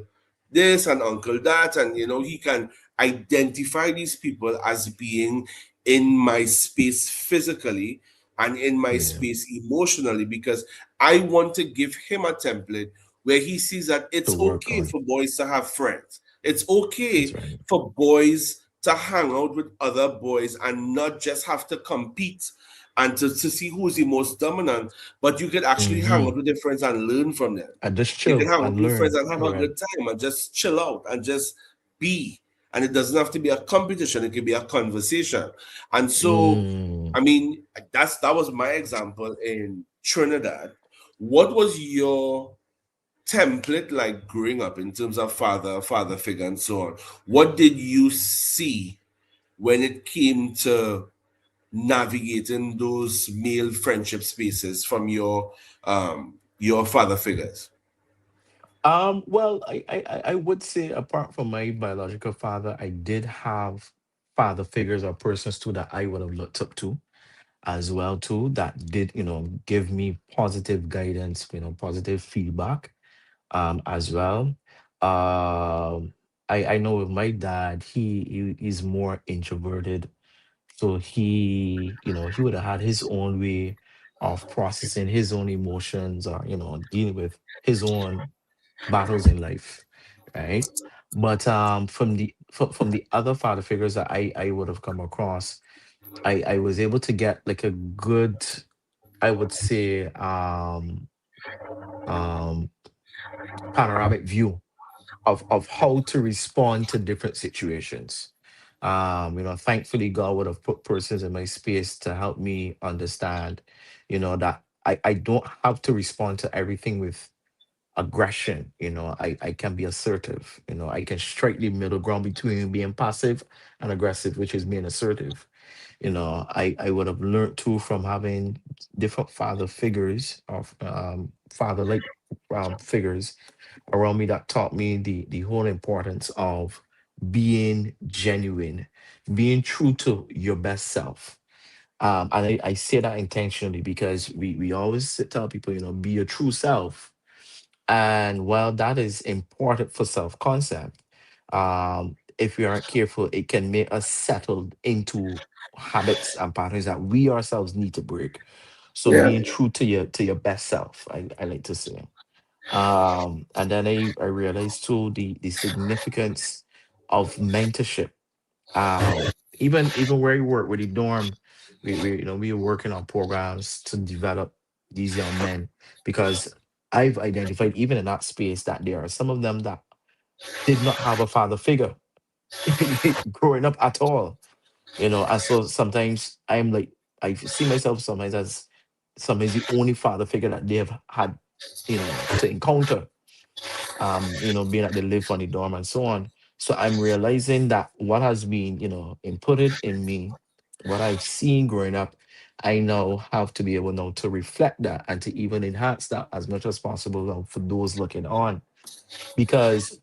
this and uncle that, and he can identify these people as being in my space physically and in my yeah, space emotionally, because I want to give him a template where he sees that to it's work okay on. for boys to have friends. It's That's okay right. for boys to hang out with other boys and not just have to compete and to see who's the most dominant, but you can actually hang Mm-hmm. out with your friends and learn from them. I just You can chill hang out and with your friends learn. and have a Correct. good time and just chill out and just be. And it doesn't have to be a competition, it can be a conversation. And so, Mm. I mean, that was my example in Trinidad. What was your template like growing up in terms of father figure and so on? What did you see when it came to navigating those male friendship spaces from your father figures? Well, I would say apart from my biological father, I did have father figures or persons too that I would have looked up to as well too, that did, give me positive guidance, positive feedback as well. I know with my dad, he is more introverted. So he would have had his own way of processing his own emotions, or, dealing with his own battles in life, right? But from the other father figures that I would have come across, I was able to get like a good, I would say, um panoramic view of how to respond to different situations. Thankfully God would have put persons in my space to help me understand, that I don't have to respond to everything with aggression. I can be assertive. I can strike the middle ground between being passive and aggressive, which is being assertive. I would have learned too from having different father figures, of father like figures around me, that taught me the whole importance of being genuine, being true to your best self. And I say that intentionally because we always tell people, be your true self. And while that is important for self concept, if we aren't careful, it can make us settle into habits and patterns that we ourselves need to break. So Yeah. being true to your best self, I like to say. And then I realized too the significance of mentorship. Um, even where you work with the dorm, we were working on programs to develop these young men, because I've identified even in that space that there are some of them that did not have a father figure growing up at all. And so sometimes I'm like, I see myself sometimes the only father figure that they have had, to encounter, being that they live on the dorm and so on. So I'm realizing that what has been, inputted in me, what I've seen growing up, I now have to be able now to reflect that and to even enhance that as much as possible for those looking on. Because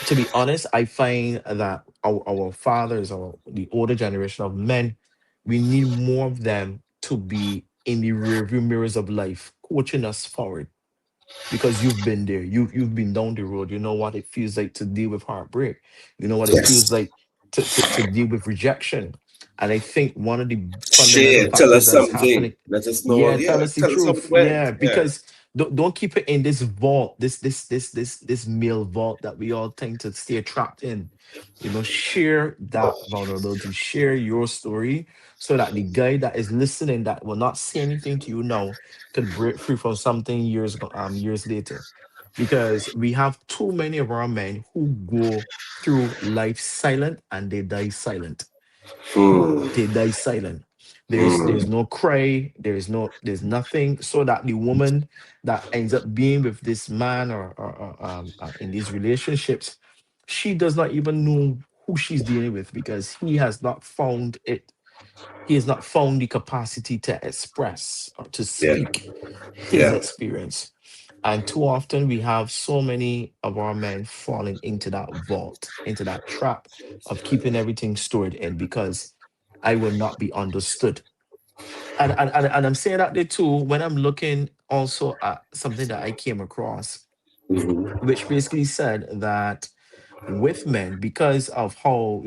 to be honest, I find that our fathers, or the older generation of men, we need more of them to be in the rearview mirrors of life, coaching us forward because you've been there. You've been down the road. You know what it feels like to deal with heartbreak. You know what it feels Yes. like to deal with rejection. And I think one of the fundamental Share. Tell factors us that is happening, something. Let us know. yeah, Yeah. tell us the Tell us how it truth. went. Yeah, Yeah. because don't keep it in this vault, this male vault that we all tend to stay trapped in. Share that vulnerability, share your story so that the guy that is listening that will not say anything to you now could break free from something years later. Because we have too many of our men who go through life silent and they die silent. Hmm. They die silent. There's Hmm. no cry, there's nothing, so that the woman that ends up being with this man or in these relationships, she does not even know who she's dealing with because he has not found the capacity to express or to Yeah. speak his Yeah. experience. And too often we have so many of our men falling into that vault, into that trap of keeping everything stored in because I will not be understood. And I'm saying that there too when I'm looking also at something that I came across, Hmm. which basically said that with men, because of how,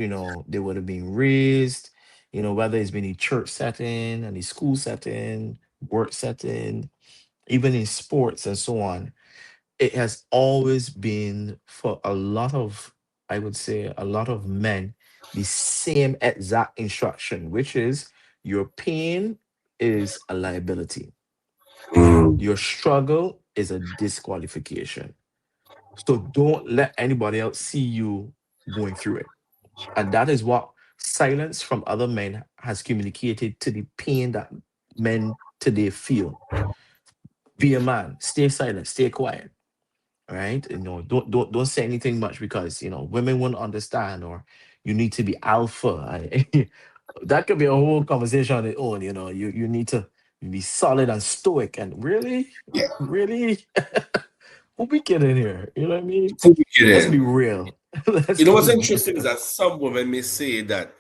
they would have been raised, whether it's been a church setting and a school setting, work setting, even in sports and so on, it has always been for a lot of, I would say, a lot of men, the same exact instruction, which is your pain is a liability, Hmm. your struggle is a disqualification. So don't let anybody else see you going through it. And that is what silence from other men has communicated to the pain that men today feel. Be a man, stay silent, stay quiet, right? Don't say anything much because women won't understand, or you need to be alpha. That could be a whole conversation on its own. You need to be solid and stoic. And really, Yeah. really, who we kidding here? You know what I mean? Who we Let's be kidding? real. You Let's know be what's interesting is real. that some women may say that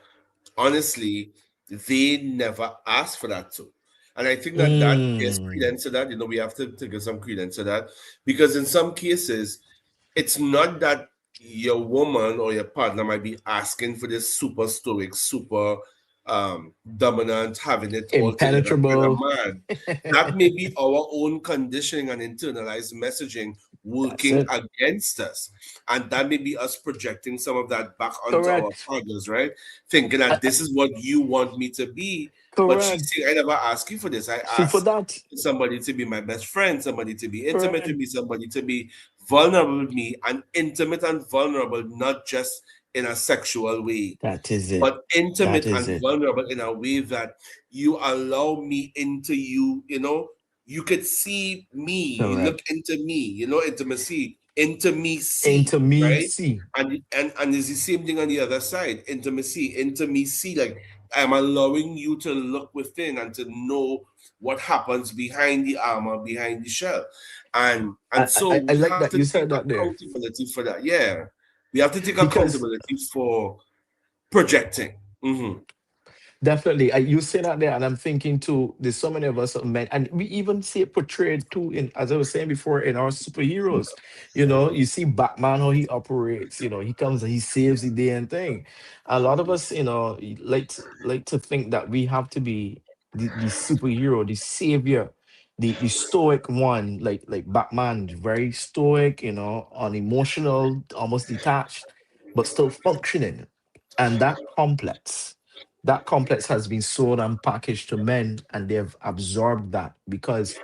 honestly, they never asked for that too. And I think that there's Mm, credence to that. We have to give some credence to that because in some cases, it's not that your woman or your partner might be asking for this super stoic, super dominant, having it all together kind of impenetrable. man. That may be our own conditioning and internalized messaging That's working it. against us. And that may be us projecting some of that back onto our Correct. partners, right? Thinking that this is what you want me to be. But she's Correct. saying, I never asked you for this. I See for asked that. somebody to be my best friend, somebody to be intimate with Correct. me, somebody to be vulnerable with me, and intimate and vulnerable, not just in a sexual way, That is it. but That intimate is and it. vulnerable in a way that you allow me into you, you could see me, you look Correct. into me, intimacy, intimacy, right? Intimacy. And it's the same thing on the other side, intimacy, like I'm allowing you to look within and to know what happens behind the armor, behind the shell. And so I we like have that to you take said that there accountability for that. Yeah. We have to take because accountability for projecting. Hmm. definitely, you say that there, and I'm thinking too. There's so many of us men, and we even see it portrayed too in, as I was saying before, in our superheroes. You see Batman how he operates. He comes and he saves the day and thing. A lot of us, like to think that we have to be the superhero, the savior, the stoic one, like Batman, very stoic, unemotional, almost detached, but still functioning, and that complex has been sold and packaged to men, and they've absorbed that because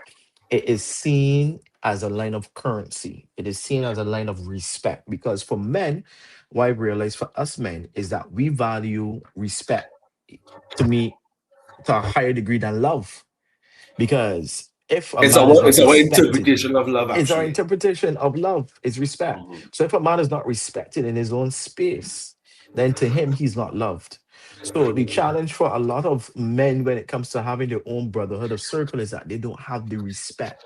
it is seen as a line of currency. It is seen as a line of respect. Because for men, what I realize for us men is that we value respect, to me, to a higher degree than love. Because if a It's man is our not it's our respected, interpretation of love, is our actually. interpretation of love is respect. Mhm. So if a man is not respected in his own space, then to him he's not loved. So the challenge for a lot of men when it comes to having their own brotherhood of circle is that they don't have the respect.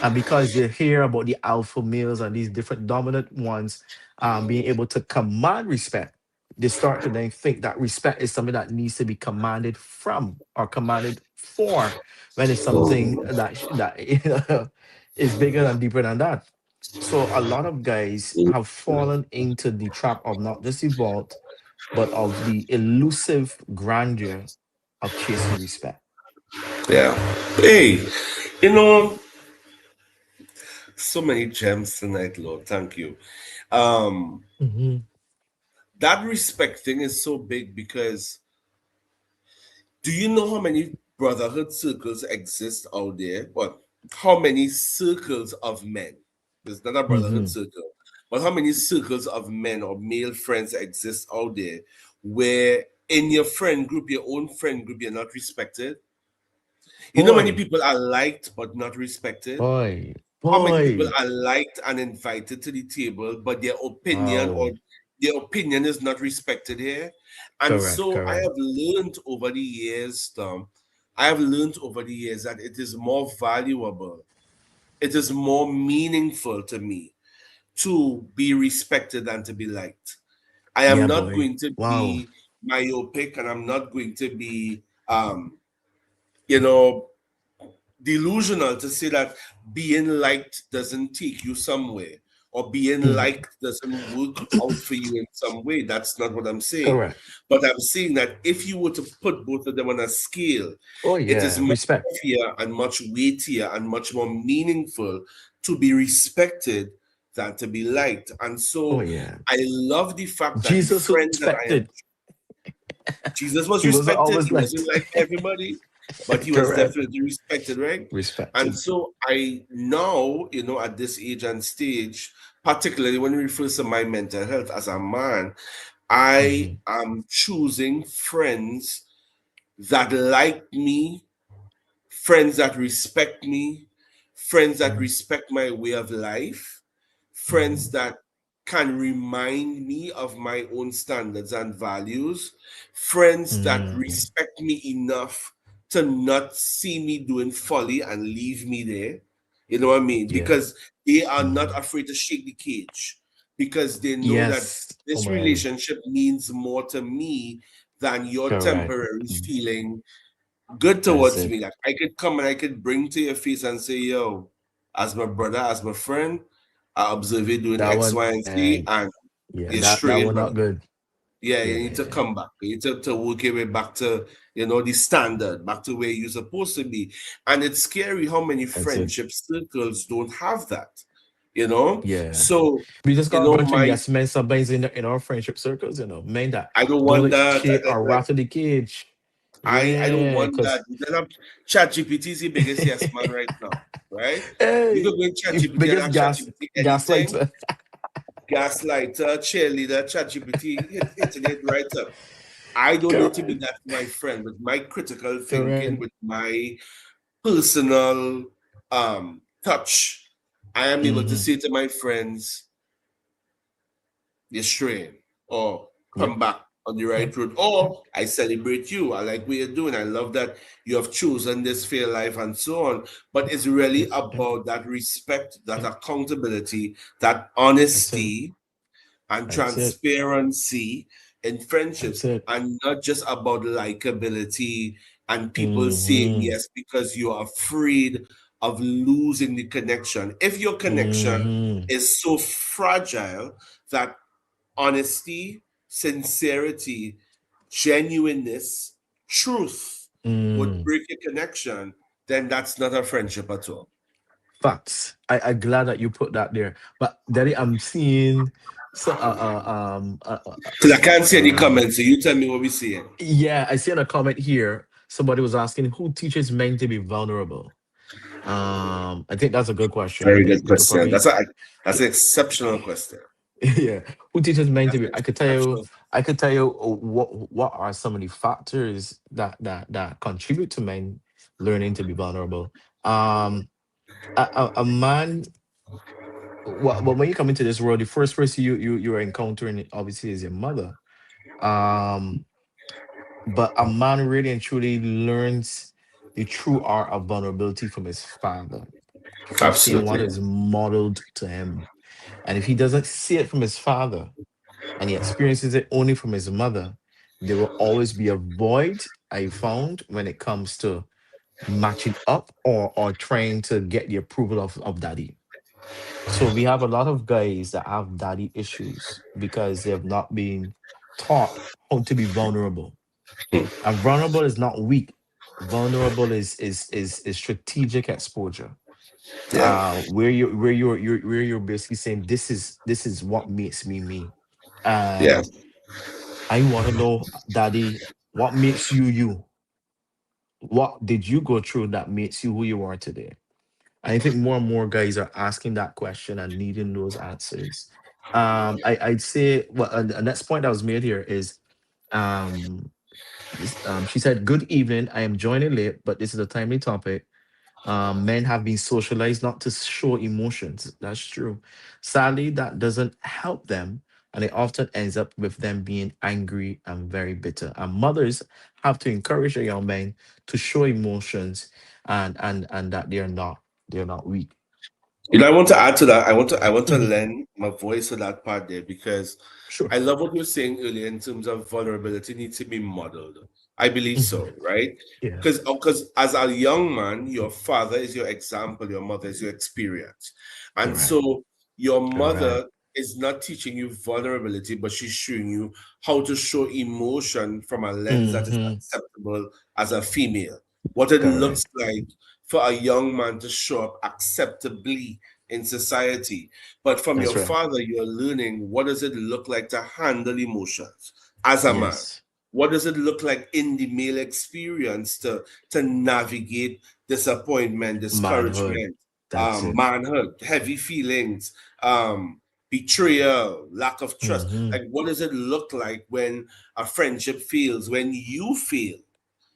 And because they hear about the alpha males and these different dominant ones being able to command respect, they start to then think that respect is something that needs to be commanded from or commanded for, when it's something Mhm. that is bigger and deeper than that. So a lot of guys have fallen into the trap of not just the vault, but of the elusive grandeur of chasing respect. Yeah. Hey, you know, so many gems tonight, Lord. Thank you. Um, Hmm. that respect thing is so big because do you know how many brotherhood circles exist out there? Well, how many circles of men? It's not a brotherhood Hmm. circle, but how many circles of men or male friends exist out there where in your friend group, your own friend group, you're not respected? You know, many Boy, people are liked but not respected. boy, How many people boy. are liked and invited to the table, but Wow. their opinion is not respected here? And Correct, so I correct. have learned over the years, Tom, I have learned over the years that it is more valuable, it is more meaningful to me to be respected than to be liked. I am Yeah, not boy. going to Wow. be myopic and I'm not going to be you know delusional to say that being liked doesn't take you somewhere or being Mhm. liked doesn't work out for you in some way. That's not what I'm saying. Correct. But I'm saying that if you were to put both of them on a scale, Oh it is yeah, much respect. heavier and much weightier and much more meaningful to be respected than to be liked. And Oh so yeah. I love the fact that the Jesus was friends that I am, respected. Jesus was He wasn't respected. always He wasn't liked. like everybody, but he was Correct. definitely respected, right? And Respected. so I now, at this age and stage, particularly when it refers to my mental health as a man, I Hmm. am choosing friends that like me, friends that respect me, friends that Hmm. respect my way of life, friends Hmm. that can remind me of my own standards and values, friends that Hmm. respect me enough to not see me doing folly and leave me there. You know what I mean? Yeah. Because they are not Hmm. afraid to shake the cage because they know that Yes. Oh this man. relationship means more to me than your Correct. temporary Mm. feeling good That's towards it. me. Like I could come and I could bring to your face and say, yo, as my brother, as my friend, I observe you doing That X, one. Y, and Z, and Yeah. you're That straying, one not brother. good. Yeah, you need to Yeah. come back. You need to work your way back to, the standard, back to where you're supposed to be. And it's scary how many That's it. friendship circles don't have that, you know? Yeah. So, We just got a bunch of my yes men sometimes in our friendship circles, men that I don't don't want let that. shit or rattle the cage. I don't Yeah, want that. cause You then have ChatGPT is the biggest yes man right now, right? You hey, could go in ChatGPT and biggest ask ChatGPT anything. gaslighter. Gaslighter, cheerleader, ChatGPT, hitting it right up. I don't need to be Correct. that for my friend with my critical thinking, Correct. with my personal touch. I am able to Hmm. say to my friends, you're straying, or Yep. come back on the right Yep. road, Yep. or I celebrate you. I like what you're doing. I love that you have chosen this fair life and so on. But it's really Yep. Yep. about that respect, that Yep. accountability, that That's it. honesty and That's it. transparency in friendships, That's it. and not just about likability and people saying Hmm. yes because you are afraid of losing the connection. If your connection Hmm. is so fragile that honesty, sincerity, genuineness, truth would Hmm. break a connection, then that's not a friendship at all. Facts. I'm glad that you put that there. But Daddy, I'm seeing so Because I can't see any um comments, so you tell me what we're seeing. yeah, I see in a comment here. Somebody was asking who teaches men to be vulnerable. I think that's a good question. I Very think good we could question. probably That's an exceptional question. yeah. Who teaches men to That's be? an I could tell you. exceptional. I could tell you what are some of the factors that contribute to men learning to be vulnerable. Um, a man. Well, when you come into this world, the first person you are encountering obviously is your mother. Um, but a man really and truly learns the true art of vulnerability from his father, from seeing what Absolutely. is modeled to him. And if he doesn't see it from his father, and he experiences it only from his mother, there will always be a void I found when it comes to matching up or trying to get the approval of daddy. So we have a lot of guys that have daddy issues because they have not been taught how to be vulnerable. And vulnerable is not weak. Vulnerable is strategic exposure. Yeah. Where you're basically saying this is what makes me me. Yeah. And I want to know, daddy, what makes you you? What did you go through that makes you who you are today? I think more and more guys are asking that question and needing those answers. I'd say, well, the next point that was made here is, um, she said, "Good evening. I am joining late, but this is a timely topic. Men have been socialized not to show emotions. That's true. Sadly, that doesn't help them, and it often ends up with them being angry and very bitter. And mothers have to encourage their young men to show emotions, and that they're not weak." I want to add to that. I want to Mhm. lend my voice to that part there because Sure. I love what you were saying earlier in terms of vulnerability needs to be modeled. I believe Mhm. so, right? Yeah. Because as a young man, your father is your example, your mother is your experience, and Correct. so your Correct. mother is not teaching you vulnerability, but she's showing you how to show emotion from a lens that is Hmm. acceptable as a female. What it looks Correct. like for a young man to show up acceptably in society. But from That's your right. father, you're learning what does it look like to handle emotions as a man? Yes. What does it look like in the male experience to navigate disappointment, Manhood. discouragement, That's it. manhood, heavy feelings, betrayal, lack of trust? Hmm. Like, what does it look like when a friendship fails, when you fail?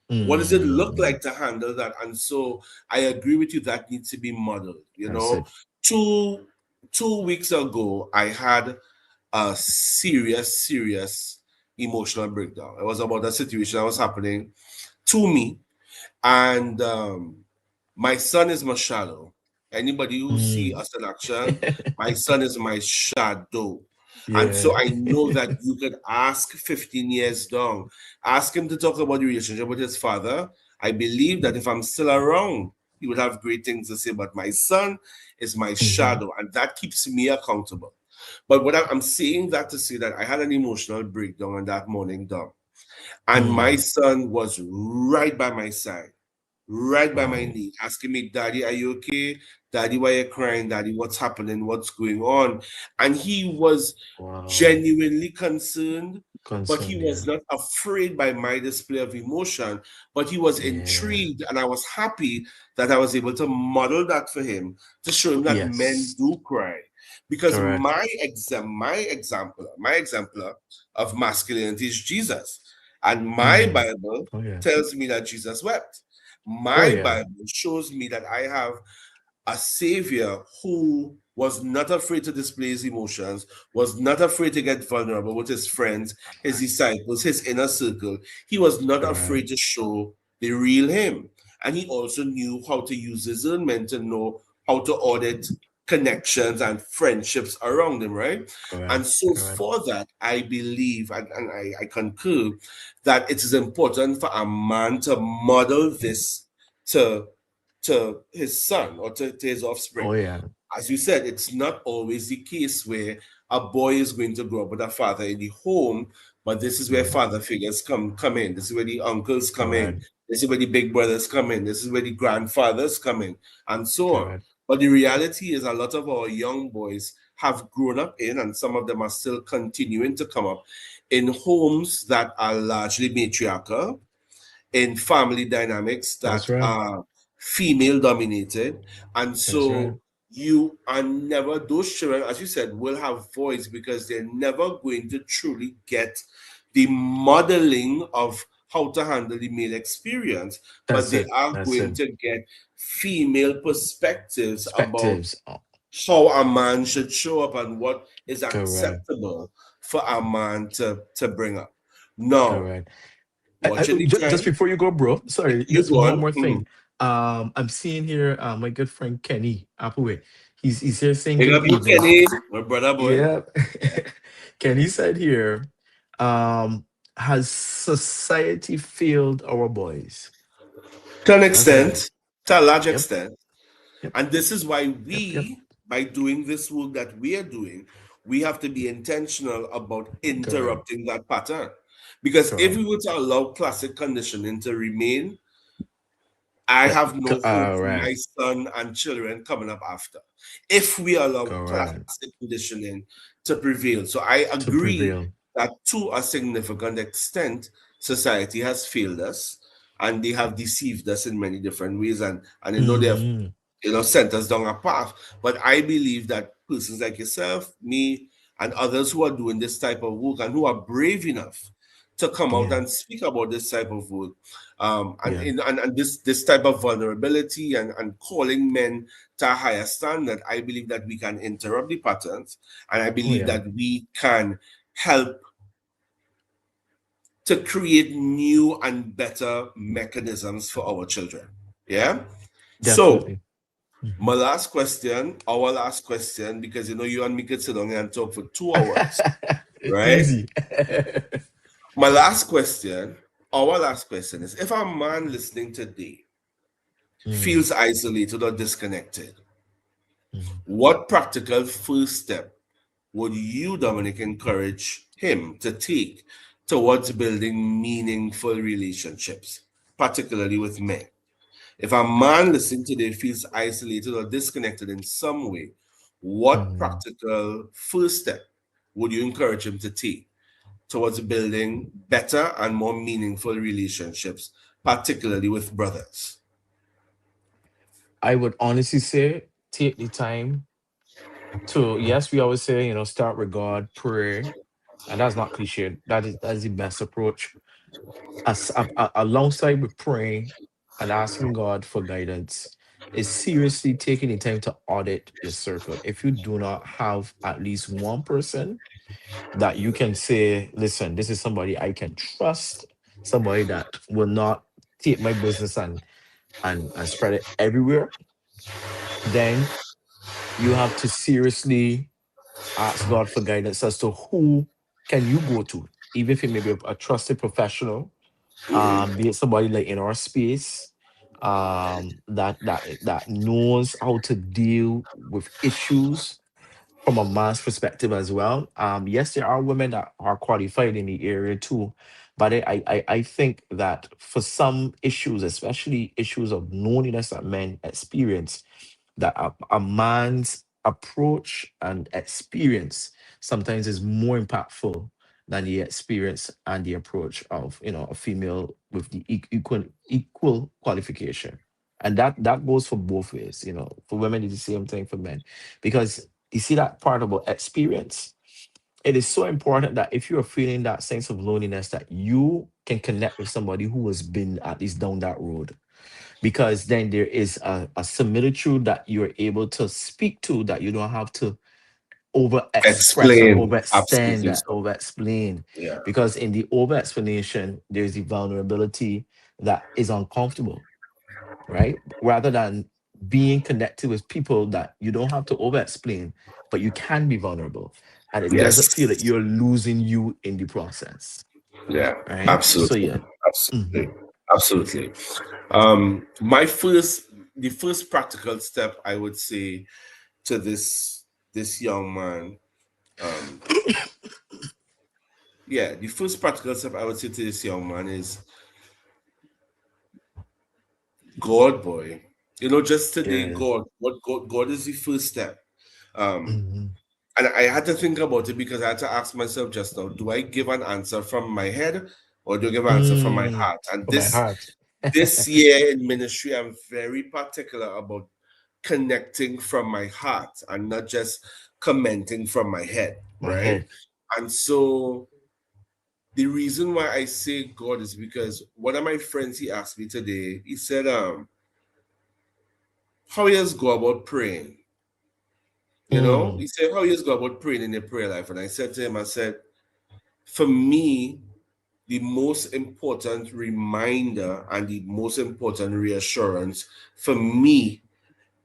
What does it look Mm. like to handle that? And so I agree with you that needs to be modeled. That's it. Two 2 weeks ago, I had a serious emotional breakdown. It was about a situation that was happening to me, and my son is my shadow. Anybody who see Mm. us in action, my son is my shadow. And so Yeah. I know that you could ask 15 years down, ask him to talk about the relationship with his father. I believe that if I'm still around, he would have great things to say. But my son is my Hmm. shadow, and that keeps me accountable. But I'm saying that to say that I had an emotional breakdown on that morning, Dom. And my Mm. son was right by my side, right by my Wow. knee, asking me, Daddy, are you okay? Daddy, why are you crying? Daddy, what's happening? What's going on? And he was Wow. genuinely concerned, but he Concerned. was Yeah. not afraid by my display of emotion, but he was Yeah. intrigued. And I was happy that I was able to model that for him to show him that men Yes. do cry. Because Correct. my exemplar of masculinity is Jesus. And my Mm. Bible Oh yeah. tells me that Jesus wept. Oh My yeah. Bible shows me that I have a savior who was not afraid to display his emotions, was not afraid to get vulnerable with his friends, his disciples, his inner circle. He was not Correct. afraid to show the real him. And he also knew how to use discernment to know how to audit connections and friendships around him, right? And Correct. so Correct. for that, I believe and I concur that it is important for a man to model this to his son or to his offspring. Oh yeah. As you said, it's not always the case where a boy is going to grow up with a father in the home, but this is where Mm. father figures come in. This is where the uncles come in. Correct. This is where the big brothers come in. This is where the grandfathers come in, and so on. Correct. But the reality is, a lot of our young boys have grown up in, and some of them are still continuing to come up in homes that are largely matriarchal, in family dynamics That's that right. are female dominated. And That's right. so you are never, those children, as you said, will have voice because they're never going to truly get the modeling of how to handle the male experience, but That's they it. are That's going it. to get female perspectives about Perspectives. Oh, how a man should show up and what is correct. acceptable for a man to bring up. Now, Correct. watching the Just time, before you go, bro. Sorry, you just go one on. more Mhm. thing. I'm seeing here my good friend Kenny Apue. He's here saying Big good up you, evening. Kenny, my brother boy. Yeah. Kenny said here, um, has society failed our boys? To an That's a extent, to a large yep, extent. yep, And this is why yep. we, by doing this work that we are doing, we have to be intentional about Correct, interrupting that pattern. Because if correct. we were to allow classic conditioning to remain, I have no hope for Right, my son and children coming up after. If we allow correct. classic conditioning to prevail. So I To agree prevail. that to a significant extent, society has failed us and they have deceived us in many different ways. And I know they have Hmm. sent us down a path. But I believe that persons like yourself, me, and others who are doing this type of work and who are brave enough to come out Yeah, and speak about this type of work, yeah. and this type of vulnerability and calling men to a higher standard, I believe that we can interrupt the patterns, and I Oh believe yeah, that we can help to create new and better mechanisms for our children. Yeah. So definitely. my Mhm. last question, our last question, because you and me could sit down and talk for 2 hours, right? Easy. My last question, our last question is if a man listening today Mm, feels isolated or disconnected, mm. what practical first step would you, Dominic, encourage him to take towards building meaningful relationships, particularly with men? If a man listening today feels isolated or disconnected in some way, what Mm. practical first step would you encourage him to take towards building better and more meaningful relationships, particularly with brothers? I would honestly say take the time to, yes, we always say, start with God, pray, and that's not cliche. That's the best approach. Alongside with praying and asking God for guidance, is seriously taking the time to audit your circle. If you do not have at least one person that you can say, listen, this is somebody I can trust, somebody that will not take my business and spread it everywhere, then you have to seriously ask God for guidance as to who can you go to, even if it may be a trusted professional, be it somebody like in our space, that knows how to deal with issues from a man's perspective as well. Yes, there are women that are qualified in the area too, but I think that for some issues, especially issues of loneliness that men experience, that a man's approach and experience sometimes is more impactful than the experience and the approach of a female with the equal qualification. And that goes for both ways. For women it's the same thing for men, because you see that part about experience. It is so important that if you're feeling that sense of loneliness, that you can connect with somebody who has been at least down that road, because then there is a similitude that you're able to speak to, that you don't have to over express or Explain. overextend Absolutely and so. over explain, Yeah. because in the over explanation there's the vulnerability that is uncomfortable, right? Rather than being connected with people that you don't have to over explain, but you can be vulnerable, and it doesn't feel like Yes. you're losing you in the process, Yeah. right? So Absolutely. yeah. Absolutely. Mhm. Absolutely. The first practical step I would say to this young man, um, yeah, the first practical step I would say to this young man is God, boy. Just today, Yeah. God is the first step. Um, Mhm. and I had to think about it because I had to ask myself just now: Do I give an answer from my head, or do I give an answer from my Mm. heart? And For my heart. this year in ministry, I'm very particular about connecting from my heart and not just commenting from my head, My right? head. And so the reason why I say God is because one of my friends, he asked me today, he said, how you go about praying? Mm. He said, how you go about praying in your prayer life? And I said to him, I said, for me, the most important reminder and the most important reassurance for me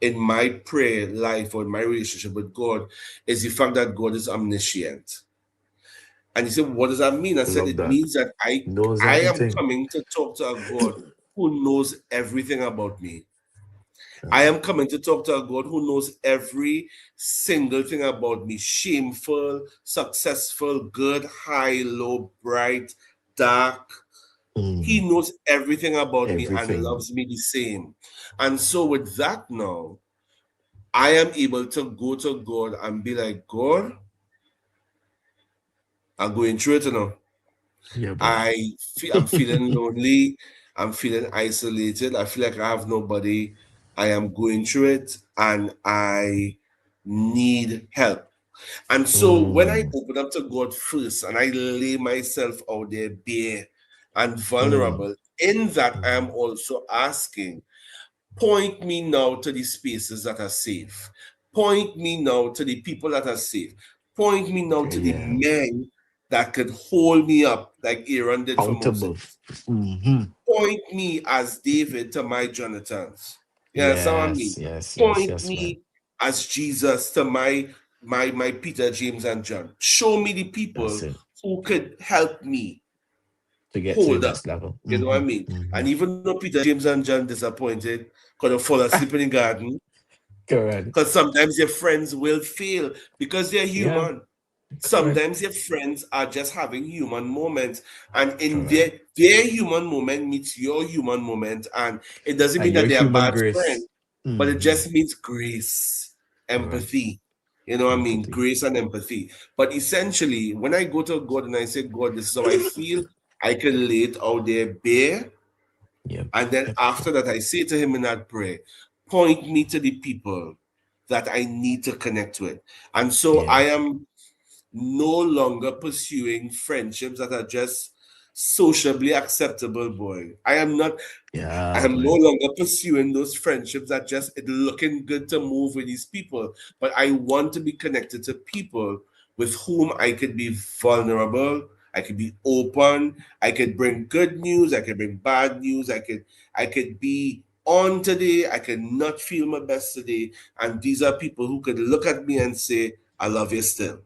in my prayer life or in my relationship with God is the fact that God is omniscient. And he said, what does that mean? I I said, love it that. means that Knows I am everything. coming to talk to a God who knows everything about me. I Mm. am coming to talk to a God who knows every single thing about me, shameful, successful, good, high, low, bright, dark. He Mm. knows everything about me and Everything. loves me the same. And so, with that now, I am able to go to God and be like, God, I'm going through it now. Yeah, bro. I'm feeling lonely. I'm feeling isolated. I feel like I have nobody. I am going through it and I need help. And so when I Mm. open up to God first and I lay myself out there bare and Mm. vulnerable, in that I am Mm. also asking, point me now to the spaces that are safe. Point me now to the people that are safe. Point me now to the Yeah. men that could hold me up like Aaron did for Countable. Moses. Hmm. Point me as David to my Jonathans. You understand what I Yes, mean? yes, yes, Point yes, man. me as Jesus to my Peter, James, and John. Show me the That's people it. who could help me To get to the hold up. next level. You know what I Hmm. mean? Hmm. And even though Peter, James, and John disappointed, could have fall asleep in the garden, Correct. because sometimes your friends will fail because they're Yeah, human. correct. Sometimes your friends are just having human moments, and in Correct. their human moment meets your human moment, and it doesn't And mean your that they're a human bad friend, grace. but it Hmm. just means grace, Correct. empathy. You know what I mean? Empathy. Grace and empathy. But essentially, when I go to God and I say, God, this is how I feel, I can lay it out there bare. Yep. And then Yep. after that, I say to him in that prayer, point me to the people that I need to connect with. And so Yeah. I am no longer pursuing friendships that are just sociably acceptable, boy. I Yeah, am no boy. longer pursuing those friendships that just it looking good to move with these people. But I want to be connected to people with whom I could be vulnerable. I could be open. I could bring good news. I could bring bad news. I could be on today. I could not feel my best today. And these are people who could look at me and say, I love you still.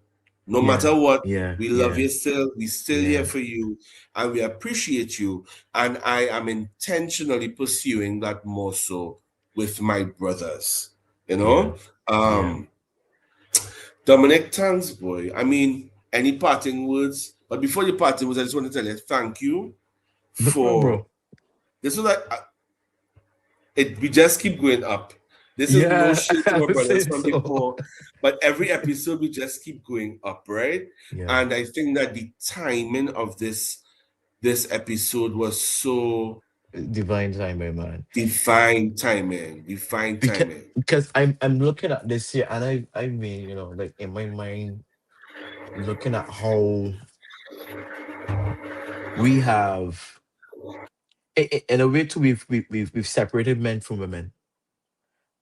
No Yeah. matter what, Yeah. we love Yeah. you still. We still here Yeah. for you. And we appreciate you, and I am intentionally pursuing that more so with my brothers. You Yeah. know, Yeah. um, Dominic Tans boy. I mean, any parting words? But before the parting words, I just want to tell you thank you No problem, for bro. this. Is like it. We just keep going up. This is no Yeah, shade to I our would brothers say from so. before, but every episode we just keep going up, right? Yeah. And I think that the timing of this episode was so Divine timing, man. divine Because timing. I'm looking at this here and I mean, like in my mind, looking at how we have in a way too we've separated men from women,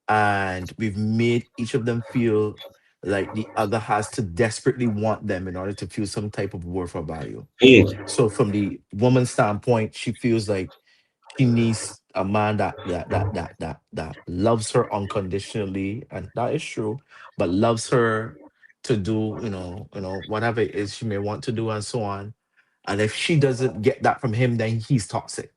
and we've made each of them feel like the other has to desperately want them in order to feel some type of worth or value. Mm. So from the woman's standpoint, she feels like she needs a man that loves her unconditionally, and that is true, but loves her to do, whatever it is she may want to do and so on. And if she doesn't get that from him, then he's toxic.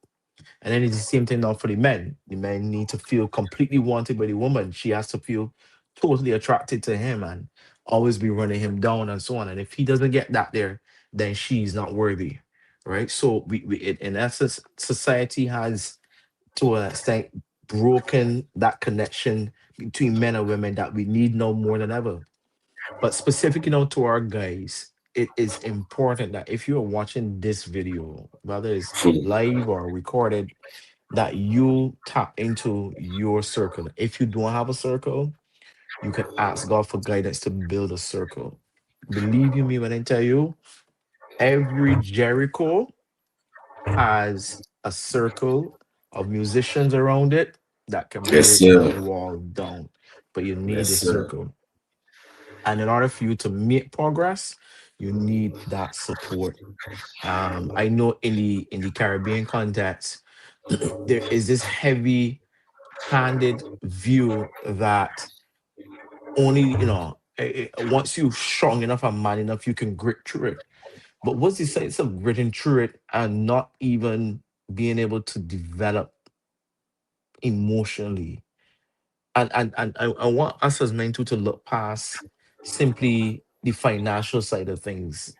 And then it's the same thing now for the men. The men need to feel completely wanted by the woman. She has to feel totally attracted to him and always be running him down and so on. And if he doesn't get that there, then she's not worthy. Right. So in essence, society has to an extent broken that connection between men and women that we need now more than ever. But specifically now to our guys, it is important that if you are watching this video, whether it's live or recorded, that you tap into your circle. If you don't have a circle, you can ask God for guidance to build a circle. Believe you me when I tell you, every Jericho has a circle of musicians around it that can Yes, break sir. that wall down. But you need Yes, a sir. circle. And in order for you to make progress, you need that support. I know in the Caribbean context, there is this heavy handed view that only once you strong enough and man enough you can grit through it. But what's the sense of gritting through it and not even being able to develop emotionally? I want us as men to look past simply the financial side of things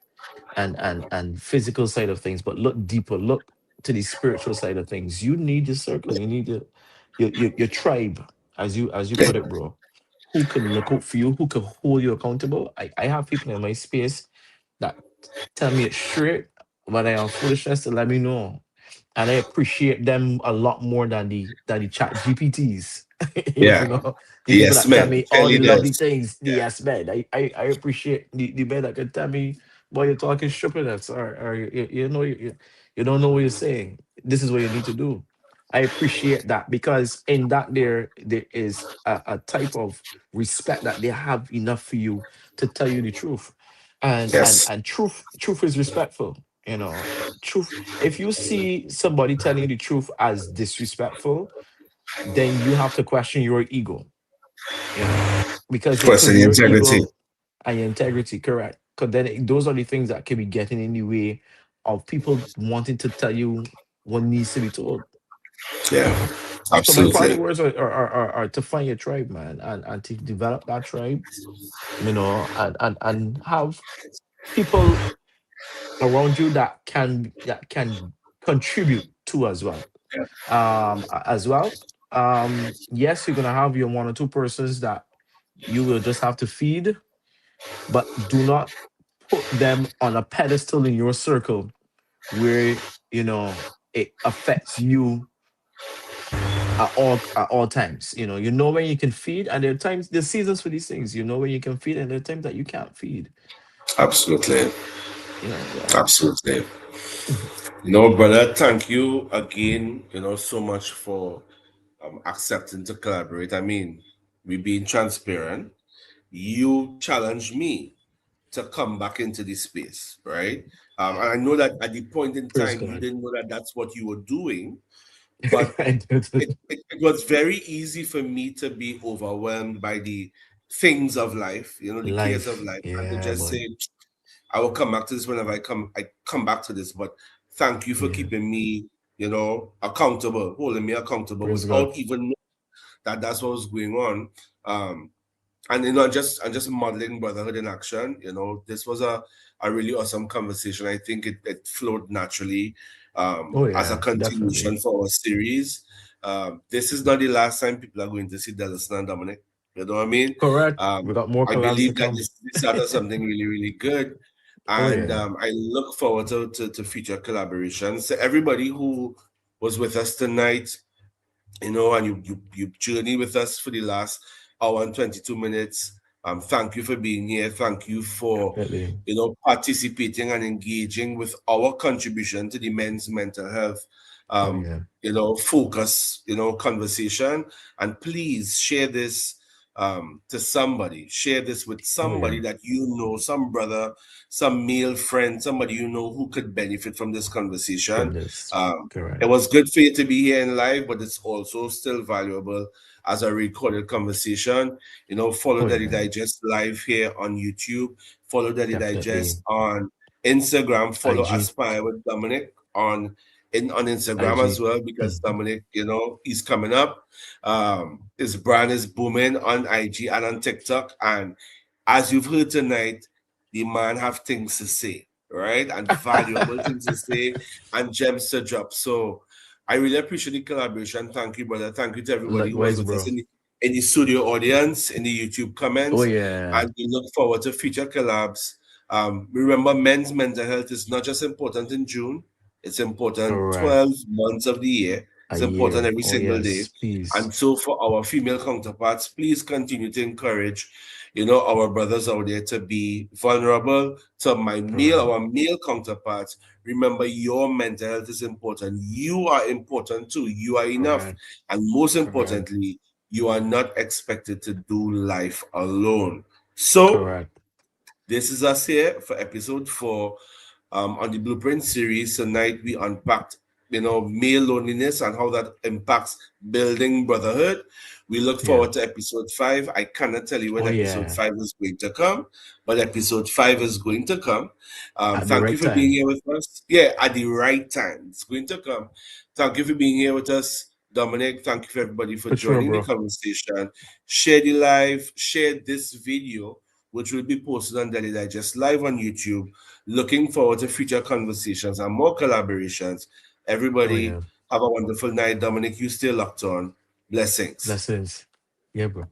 and physical side of things, but look deeper, look to the spiritual side of things. You need your circle, you need your tribe, as you put it, bro, who can look out for you, who can hold you accountable. I have people in my space that tell me it straight, but I am foolishness to let me know. And I appreciate them a lot more than the chat GPTs. Yeah. You know, the people Yes, that tell man. me all the Kelly lovely does. things. The Yeah. yes man. I appreciate the man that can tell me, boy, you're talking stupidness, or you know you don't know what you're saying. This is what you need to do. I appreciate that, because in that there is a type of respect that they have enough for you to tell you the truth. Yes. And truth is respectful. Truth, if you see somebody telling you the truth as disrespectful, then you have to question your ego, because it could Question be your integrity. ego and your integrity, correct? Because then those are the things that can be getting in the way of people wanting to tell you what needs to be told. Yeah. So my Absolutely. final words are to find your tribe, man, and to develop that tribe, and have people around you that can contribute to as well. As well. Yes, you're gonna have your one or two persons that you will just have to feed, but do not put them on a pedestal in your circle where it affects you at all times. You know when you can feed, and there are times, there's seasons for these things. You know when you can feed, and there are times that you can't feed. Absolutely. Yeah. Absolutely. Brother, thank you again, so much for accepting to collaborate. I mean, we being transparent. You challenged me to come back into this space, right? And I know that at the point in Praise time, you God. didn't know that that's what you were doing, but I do it was very easy for me to be overwhelmed by the things of life, the cares of Life. life, and to Yeah, just boy. say, I will come back to this whenever I come back to this. But thank you for Yeah. keeping me, accountable, holding me accountable Praise God. without even knowing that that's what was going on. Um, and just modeling brotherhood in action. This was a really awesome conversation. I think it flowed naturally Oh as a yeah, definitely. continuation for our series. This is not the last time people are going to see Delson and Dominic. You know what I mean? Correct. We um, got more I collabs to believe that come. this started something really, really good, Oh and yeah. I look forward to future collaborations. So everybody who was with us tonight, and you journey with us for the last hour and 22 minutes. Thank you for being here. Thank you for Definitely. participating and engaging with our contribution to the men's mental health Oh yeah. focus conversation. And please share this to somebody. Share this with Oh yeah. somebody that some brother, some male friend, somebody who could benefit from this From conversation. this. um, it Correct. was good for you to be here in live, but it's also still valuable as a recorded conversation. Follow Oh Daddy yeah. Digest live here on YouTube. Follow Daddy Definitely. Digest on Instagram. Follow IG. Aspire with Dominic on Instagram as IG. well, because Mhm. Dominic, he's coming up. His brand is booming on IG and on TikTok. And as you've heard tonight, the man have things to say, right? And valuable things to say and gems to drop. So I really appreciate the collaboration. Thank you, brother. Thank you to everybody who was Likewise, with us bro. in the studio audience, in the YouTube Oh comments. yeah. And we look forward to future collabs. Remember, men's mental health is not just important in June, it's important Correct. 12 months of the year. A It's important year. every Oh single day. yes. Please. And so, for our female counterparts, please continue to encourage, our brothers out there to be vulnerable. To Correct. our male counterparts, remember your mental health is important. You are important too. You are enough. Correct. And most Correct. importantly, you are not expected to do life alone. So, Correct. this is us here for episode 4 on the Blueprint series. Tonight, we unpacked male loneliness and how that impacts building brotherhood. We look Yeah. forward to episode 5. I cannot tell you when Oh episode yeah. 5 is going to come, but episode 5 is going to come. At the Thank you right for being time. here with us. Yeah, at the right time. It's going to come. Thank you for being here with us, Dominic. Thank you for everybody for For sure, joining the bro. conversation. Share the live, share this video, which will be posted on Daily Digest live on YouTube. Looking forward to future conversations and more collaborations. Oh Everybody, yeah. have a wonderful night. Dominic, you stay locked on. Blessings. Blessings. Yeah, bro.